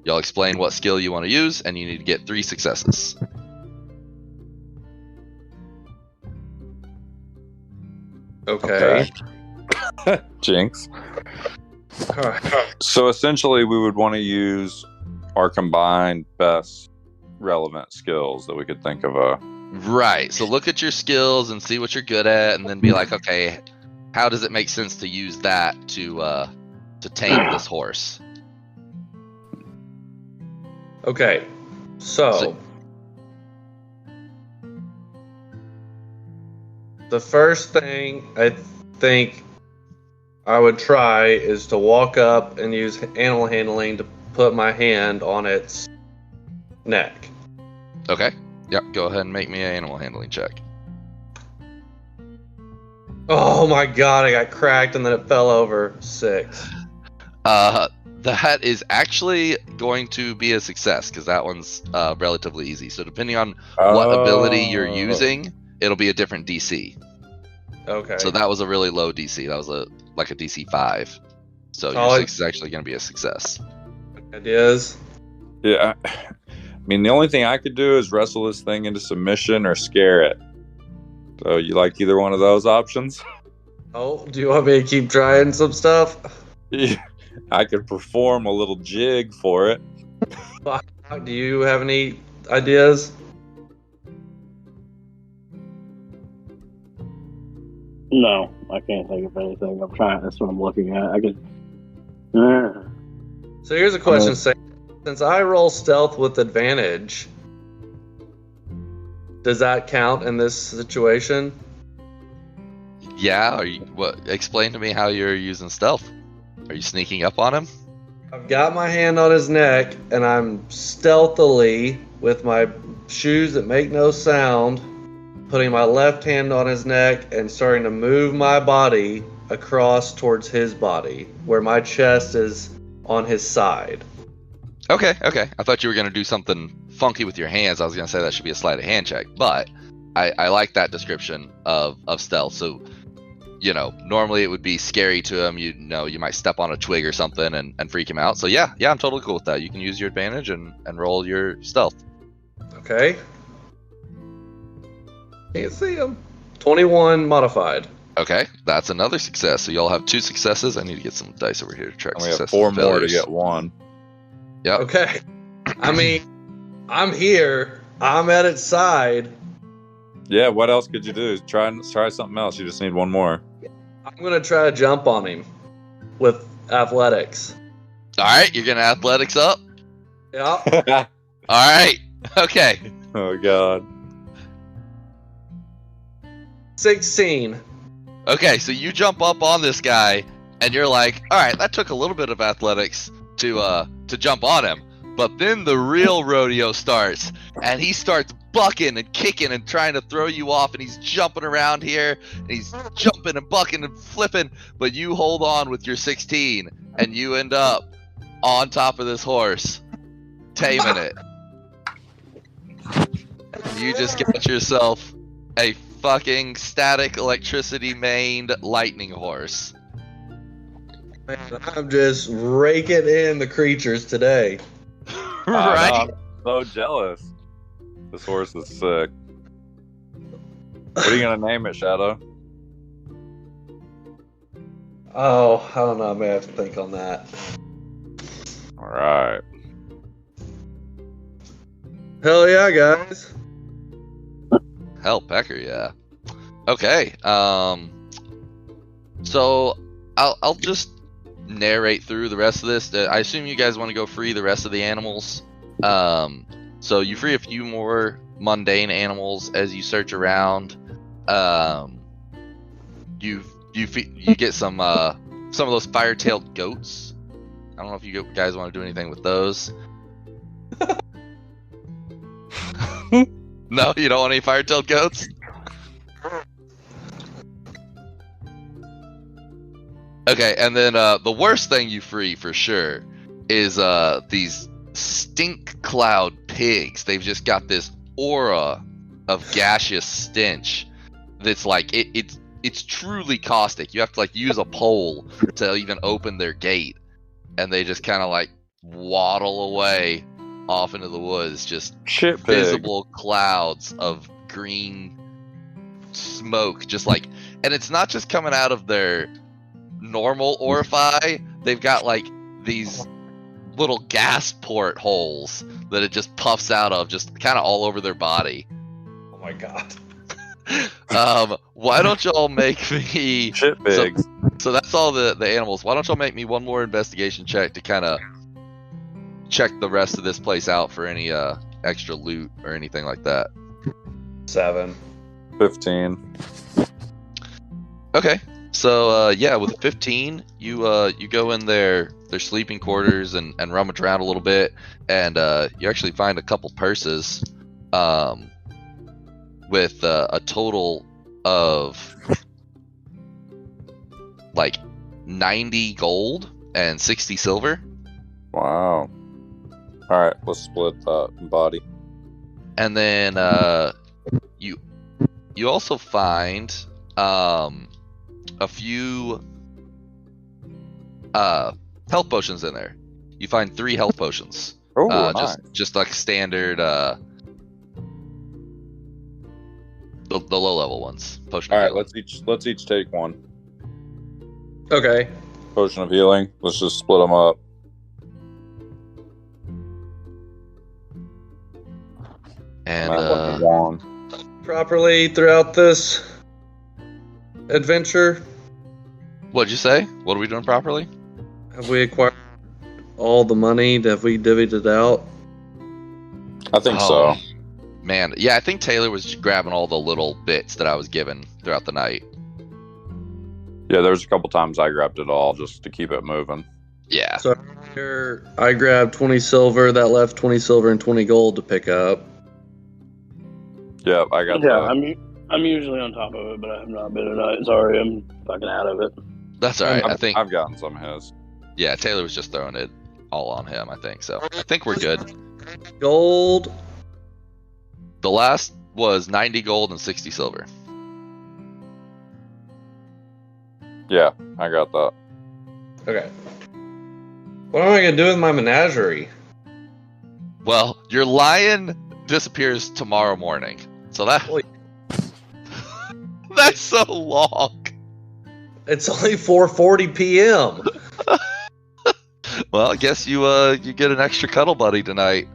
y'all explain what skill you want to use, and you need to get 3 successes. Okay. Jinx. So essentially, we would want to use our combined best relevant skills that we could think of. Right. So look at your skills and see what you're good at, and then be like, okay, how does it make sense to use that to tame this horse? Okay. So the first thing I think I would try is to walk up and use animal handling to put my hand on its neck. Okay. Yep, go ahead and make me an animal handling check. Oh my god, I got cracked and then it fell over. 6. That is actually going to be a success, because that one's relatively easy. So depending on what ability you're using, it'll be a different DC. Okay. So that was a really low DC. That was a DC 5. So your 6 is actually going to be a success. Ideas? Yeah. I mean, the only thing I could do is wrestle this thing into submission or scare it. So you like either one of those options? Oh, do you want me to keep trying some stuff? Yeah. I could perform a little jig for it. Do you have any ideas? No, I can't think of anything. I'm trying. That's what I'm looking at. I could. So here's a question. Since I roll stealth with advantage, does that count in this situation? Yeah. Explain to me how you're using stealth. Are you sneaking up on him? I've got my hand on his neck, and I'm stealthily, with my shoes that make no sound, putting my left hand on his neck and starting to move my body across towards his body, where my chest is on his side. Okay. I thought you were going to do something funky with your hands. I was going to say that should be a sleight of hand check, but I like that description of stealth. So, normally it would be scary to him. You might step on a twig or something and freak him out. So yeah, I'm totally cool with that. You can use your advantage and roll your stealth. Okay. Can't see him. 21 modified. Okay, that's another success. So y'all have 2 successes. I need to get some dice over here to check. And we have 4 more to get 1. Yep. Okay. I mean, I'm here. I'm at its side. Yeah, what else could you do? Try something else. You just need 1 more. I'm going to try to jump on him with athletics. All right, you're gonna athletics up. Yeah. All right. Okay. Oh God. 16. Okay, so you jump up on this guy, and you're like, all right, that took a little bit of athletics to jump on him. But then the real rodeo starts, and he starts bucking and kicking and trying to throw you off, and he's jumping around here, and he's jumping and bucking and flipping, but you hold on with your 16, and you end up on top of this horse, taming it. You just got yourself a fucking static electricity maned lightning horse. Man, I'm just raking in the creatures today. Right? I'm so jealous. This horse is sick. What are you gonna name it, Shadow? Oh, I don't know. I may have to think on that. All right. Hell yeah, guys. Hell, Pecker, yeah. Okay, so I'll just narrate through the rest of this. I assume you guys want to go free the rest of the animals. So you free a few more mundane animals as you search around. You get some of those fire-tailed goats. I don't know if you guys want to do anything with those. No, you don't want any fire-tailed goats? Okay, and then the worst thing you free for sure is these stink cloud pigs. They've just got this aura of gaseous stench that's like it's truly caustic. You have to like use a pole to even open their gate, and they just kind of like waddle away off into the woods, just Shit pig. visible clouds of green smoke, just like, and it's not just coming out of their normal orify. They've got like these little gas port holes that it just puffs out of, just kind of all over their body. Oh my god. Why don't y'all make me Shit pigs. So that's all the animals. Why don't y'all make me one more investigation check to kind of check the rest of this place out for any extra loot or anything like that. 7. 15. Okay. So yeah, with a 15, you go in their sleeping quarters and rummage around a little bit, and you actually find a couple purses with a total of like 90 gold and 60 silver. Wow. All right, let's split that body. And then you also find a few health potions in there. You find 3 health potions. Oh, nice. Just like standard the low level ones. Potion. All of right, healing. let's each take one. Okay. Potion of healing. Let's just split them up. And one. Properly throughout this adventure, what'd you say? What are we doing properly? have we acquired all the money? Have we divvied it out? I think so. Man, yeah, I think Taylor was grabbing all the little bits that I was given throughout the night. Yeah, there's a couple times I grabbed it all just to keep it moving. Yeah. So here, I grabbed 20 silver. That left 20 silver and 20 gold to pick up. Yep, I got Yeah, that. I'm usually on top of it, but I have not been tonight. Sorry, I'm fucking out of it. That's all right. I think I've gotten some of his. yeah, Taylor was just throwing it all on him, I think. So I think we're good. Gold. The last was 90 gold and 60 silver. Yeah, I got that. Okay. What am I going to do with my menagerie? Well, your lion disappears tomorrow morning. So that Holy- that's so long. It's only 4:40 p.m. Well, I guess you get an extra cuddle buddy tonight.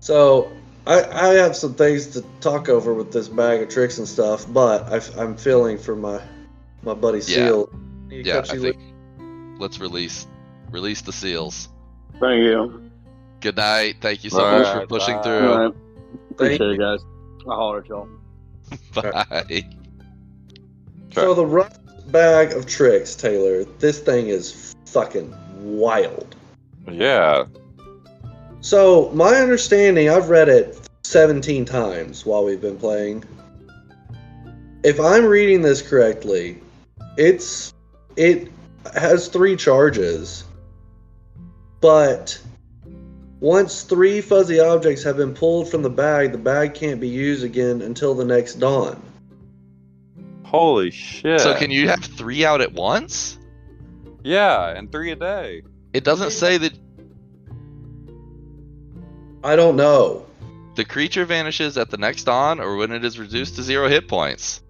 So I have some things to talk over with this bag of tricks and stuff, but I'm feeling for my buddy Seal. Need to Yeah, catch I you think. let's release the seals. Thank you. Good night. Thank you so All much right, for pushing bye. through. All right. Appreciate it, guys. I'll holler at y'all. Bye. So the rust bag of tricks, Taylor, this thing is fucking wild. Yeah. So my understanding, I've read it 17 times while we've been playing. If I'm reading this correctly, it has 3 charges, but once 3 fuzzy objects have been pulled from the bag can't be used again until the next dawn. Holy shit. So can you have 3 out at once? Yeah, and 3 a day. It doesn't say that I don't know. the creature vanishes at the next dawn or when it is reduced to 0 hit points.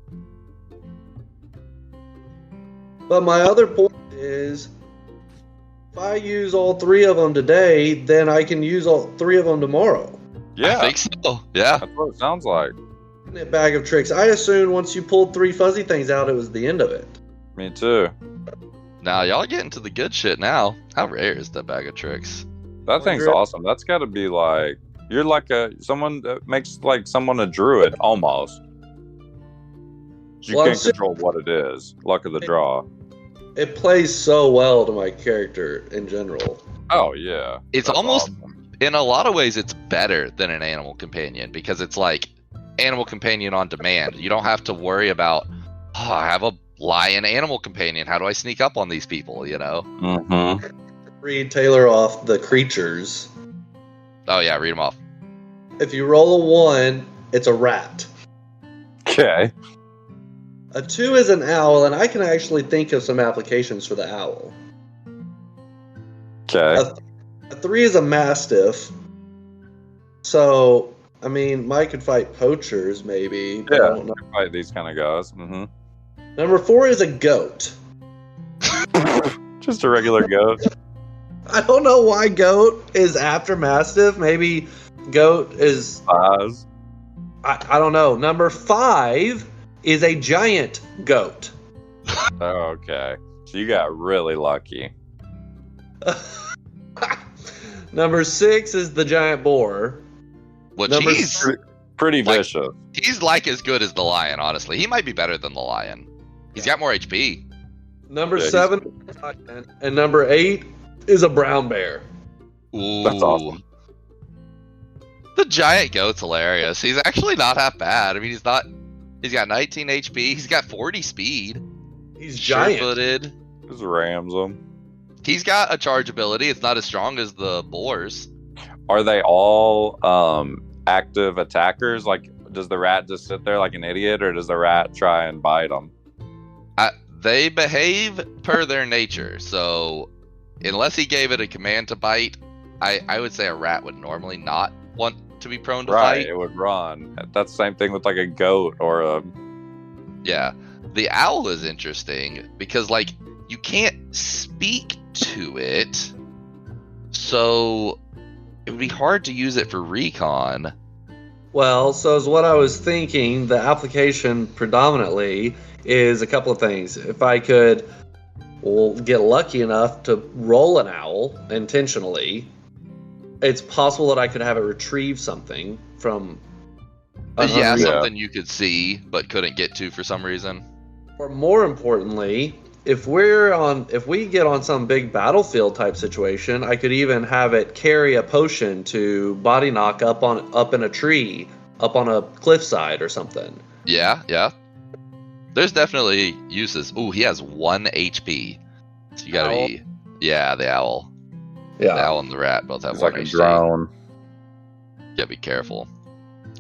But my other point is, if I use all 3 of them today, then I can use all 3 of them tomorrow. Yeah. I think so. Yeah. That's what it sounds like. Bag of tricks. I assumed once you pulled 3 fuzzy things out, it was the end of it. Me too. Now y'all are getting to the good shit now. How rare is that bag of tricks? That thing's awesome. That's got to be like, you're like someone that makes like someone a druid almost. You Well, can't control what it is. Luck of the draw. It plays so well to my character in general. Oh yeah. It's That's almost, awesome. in a lot of ways, it's better than an animal companion because it's like animal companion on demand. You don't have to worry about, oh, I have a lion animal companion. How do I sneak up on these people, you know? Mm-hmm. Read Taylor off the creatures. Oh yeah, read them off. If you roll a 1, it's a rat. Okay. A 2 is an owl, and I can actually think of some applications for the owl. Okay. A 3 is a mastiff. So, I mean, Mike could fight poachers, maybe. But I Yeah. don't know. Fight these kind of guys. Mm-hmm. Number 4 is a goat. Just a regular goat. I don't know why goat is after mastiff. Maybe goat is... Size. I don't know. Number 5 is a giant goat. Oh, okay. So you got really lucky. Number 6 is the giant boar. Which Number he's Pretty Like- vicious. he's like as good as the lion, honestly. He might be better than the lion. He's got more HP. Number Yeah, he's- 7 is a lion, and number 8 is a brown bear. Ooh. That's awesome. The giant goat's hilarious. He's actually not half bad. I mean, he's got 19 HP. He's got 40 speed. He's giant. Sure-footed. Just rams them. He's got a charge ability. It's not as strong as the boars. Are they all active attackers? Like, does the rat just sit there like an idiot, or does the rat try and bite them? They behave per their nature. So, unless he gave it a command to bite, I would say a rat would normally not want to be prone to Right, fight. it would run. That's the same thing with like a goat or a. Yeah. The owl is interesting because, like, you can't speak to it. So, it would be hard to use it for recon. Well, so is what I was thinking. The application predominantly is a couple of things. If I could get lucky enough to roll an owl intentionally, it's possible that I could have it retrieve something from. Yeah, Yeah. something you could see but couldn't get to for some reason. Or more importantly, if we get on some big battlefield type situation, I could even have it carry a potion to body knock up in a tree, up on a cliffside or something. Yeah, yeah. There's definitely uses. Ooh, he has 1 HP. So you gotta be. Yeah, the owl. The owl and the rat both have It's 1 like a HP. drone. You gotta be careful.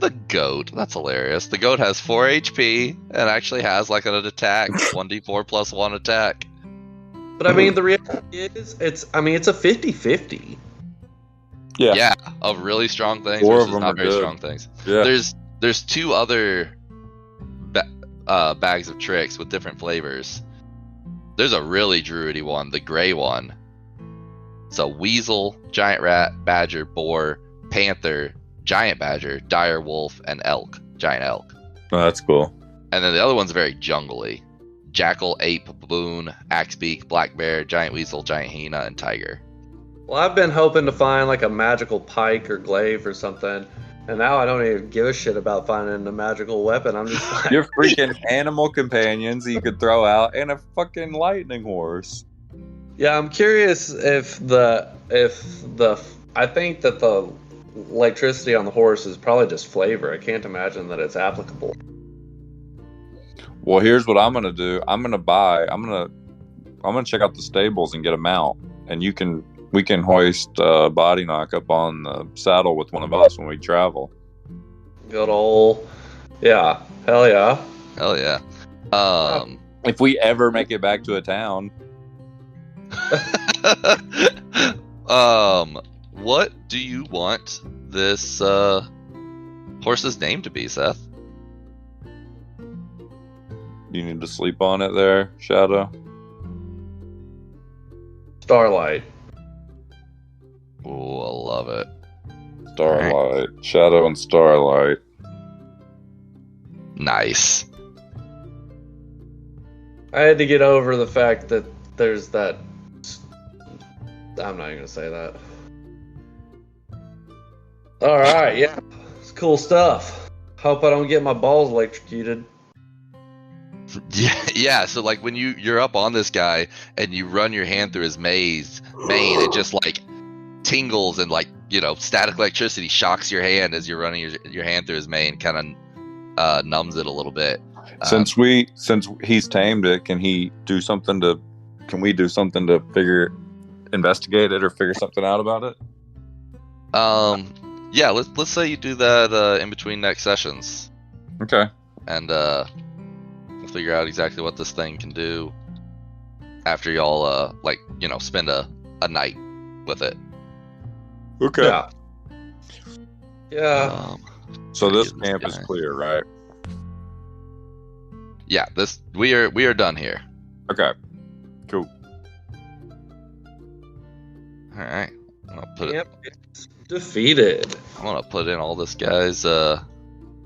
The goat. That's hilarious. The goat has 4 HP and actually has like an attack. 1d4 plus 1 attack. But I mean, the reality is, it's a 50-50. Yeah. Yeah, of really strong things 4 of versus them not are very good. strong things. Yeah. There's 2 other bags of tricks with different flavors. There's a really druidy one, the gray one. So weasel, giant rat, badger, boar, panther, giant badger, dire wolf, and elk, giant elk. Oh, that's cool. And then the other one's very jungly. jackal, ape, baboon, axebeak, black bear, giant weasel, giant hyena, and tiger. Well, I've been hoping to find like a magical pike or glaive or something, and now I don't even give a shit about finding a magical weapon. I'm just like, Your freaking animal companions that you could throw out, and a fucking lightning horse. yeah, I'm curious if the I think that the electricity on the horse is probably just flavor. I can't imagine that it's applicable. Well, here's what I'm gonna do. I'm gonna check out the stables and get a mount, and we can hoist Body Knock up on the saddle with one of us when we travel. Good old, yeah, hell yeah. Hell yeah. If we ever make it back to a town. What do you want this horse's name to be, Seth? You need to sleep on it there, Shadow? Starlight. Oh, I love it. Starlight. Shadow and Starlight. Nice. I had to get over the fact that there's that. I'm not even gonna say that. All right, yeah, it's cool stuff. Hope I don't get my balls electrocuted. Yeah. So like when you're up on this guy and you run your hand through his mane, it just like tingles and like static electricity shocks your hand as you're running your hand through his mane, kind of numbs it a little bit. Since he's tamed it, can we do something to investigate it or figure something out about it? Yeah, let's say you do that in between next sessions. Okay. And we'll figure out exactly what this thing can do after y'all spend a night with it. Okay. Yeah. Yeah. So this camp is clear, right? Yeah, we are done here. Okay. Cool. All right. I'm gonna put Yep, it's defeated. I'm gonna put in all this guy's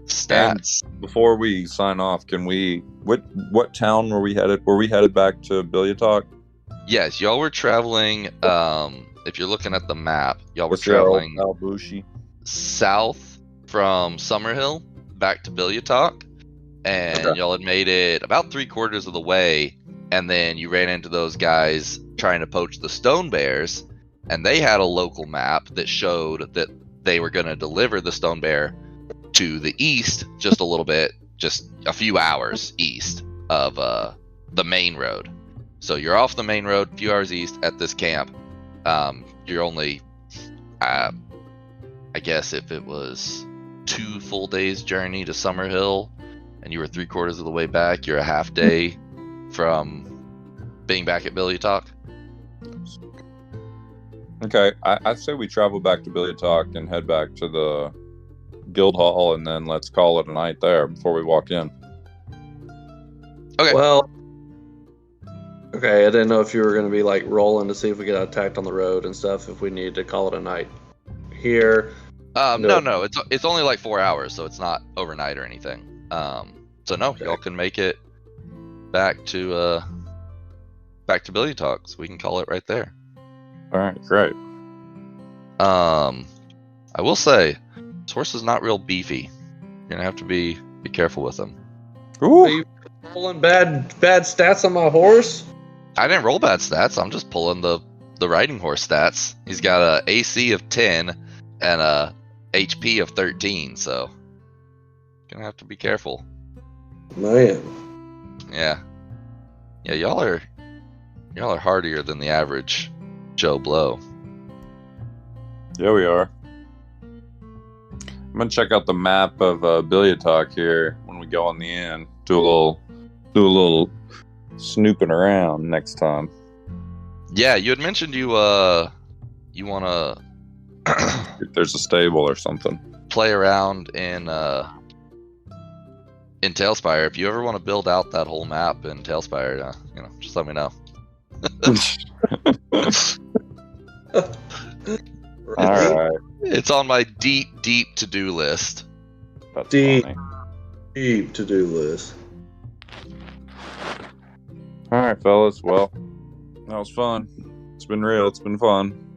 stats. And before we sign off, can we? What town were we headed? Were we headed back to Bilyatok? Yes, y'all were traveling. If you're looking at the map, y'all were traveling south from Summerhill back to Bilyatok, and y'all had made it about 3/4 of the way, and then you ran into those guys trying to poach the stone bears, and they had a local map that showed that they were going to deliver the stone bear to the east, just a little bit, just a few hours east of the main road. So you're off the main road, a few hours east at this camp. You're only, I guess if it was 2 full days journey to Summerhill, and you were 3/4 of the way back, you're a half day from being back at Bilyatok. Okay, I say we travel back to Bilyatok and head back to the guild hall, and then let's call it a night there before we walk in. Okay. Well, okay, I didn't know if you were going to be like rolling to see if we got attacked on the road and stuff, if we needed to call it a night here. No, it's only like 4 hours, so it's not overnight or anything. So no, y'all can make it back to Bilyatok, so we can call it right there. All right, great. I will say, this horse is not real beefy. You're gonna have to be careful with him. Are you rolling bad stats on my horse? I didn't roll bad stats. I'm just pulling the riding horse stats. He's got a AC of 10 and a HP of 13, so gonna have to be careful. Man. Yeah, y'all are hardier than the average Joe Blow. Yeah, we are. I'm gonna check out the map of Bilyatok here when we go on the inn. Do a little snooping around next time. Yeah, you had mentioned you wanna if there's a stable or something. Play around in Tailspire. If you ever want to build out that whole map in Tailspire, just let me know. All right. It's on my deep to-do list. That's Deep funny. to-do list. All right, fellas. Well, that was fun. It's been real. It's been fun.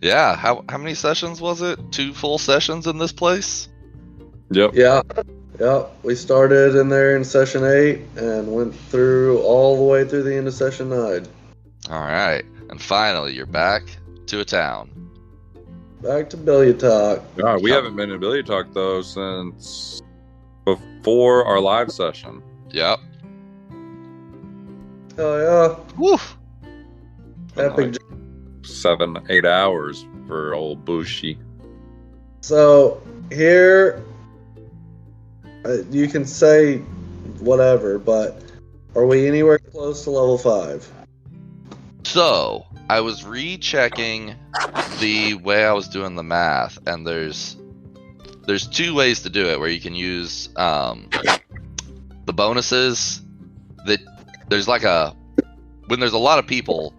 Yeah. How many sessions was it? 2 full sessions in this place? Yep. Yeah. We started in there in session 8 and went through all the way through the end of session 9. All right. And finally, you're back to a town. Back to Billiard Talk. God, we haven't been in Billiard Talk, though, since before our live session. Yep. Hell yeah. Woof. Epic. 7-8 hours for old Bushi. So, here, you can say whatever, but are we anywhere close to level 5? So, I was rechecking the way I was doing the math, and there's 2 ways to do it where you can use the bonuses. That there's like when there's a lot of people,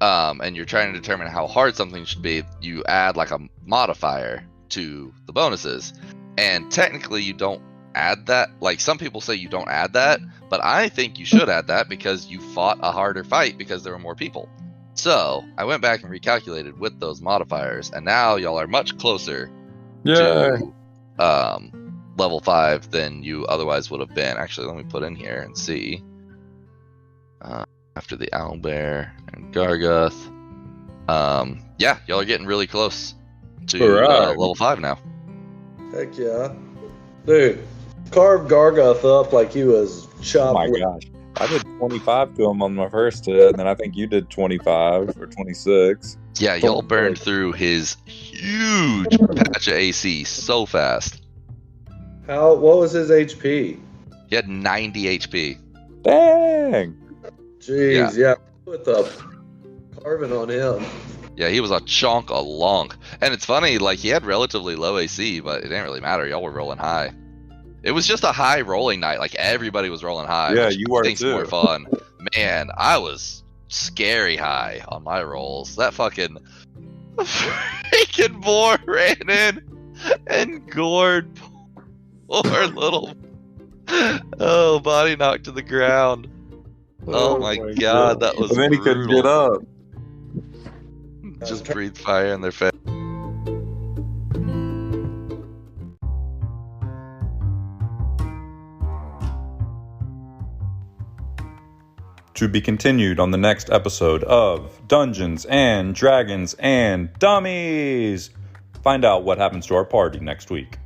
and you're trying to determine how hard something should be, you add like a modifier to the bonuses, and technically you don't add that. Like, some people say you don't add that, but I think you should add that because you fought a harder fight because there were more people. So I went back and recalculated with those modifiers, and now y'all are much closer to level 5 than you otherwise would have been. Actually, let me put in here and see. After the Owlbear and Gargoth, yeah, y'all are getting really close to level 5 now. Heck yeah. Dude, carve Gargoth up like he was chopped. Oh my gosh. I did 25 to him on my first hit, and then I think you did 25 or 26. Yeah, y'all burned through his huge patch of AC so fast. What was his HP? He had 90 HP. Dang! Jeez, yeah. Put the carving on him. Yeah, he was a chunk of lunk. And it's funny, like, he had relatively low AC, but it didn't really matter. Y'all were rolling high. It was just a high rolling night. Like, everybody was rolling high. Yeah, which you were makes it too. more fun. Man, I was scary high on my rolls. That fucking freaking boar ran in and gored poor little body knocked to the ground. Oh my god, that was And then he brutal. couldn't get up. Just breathe fire in their face. To be continued on the next episode of Dungeons and Dragons and Dummies. Find out what happens to our party next week.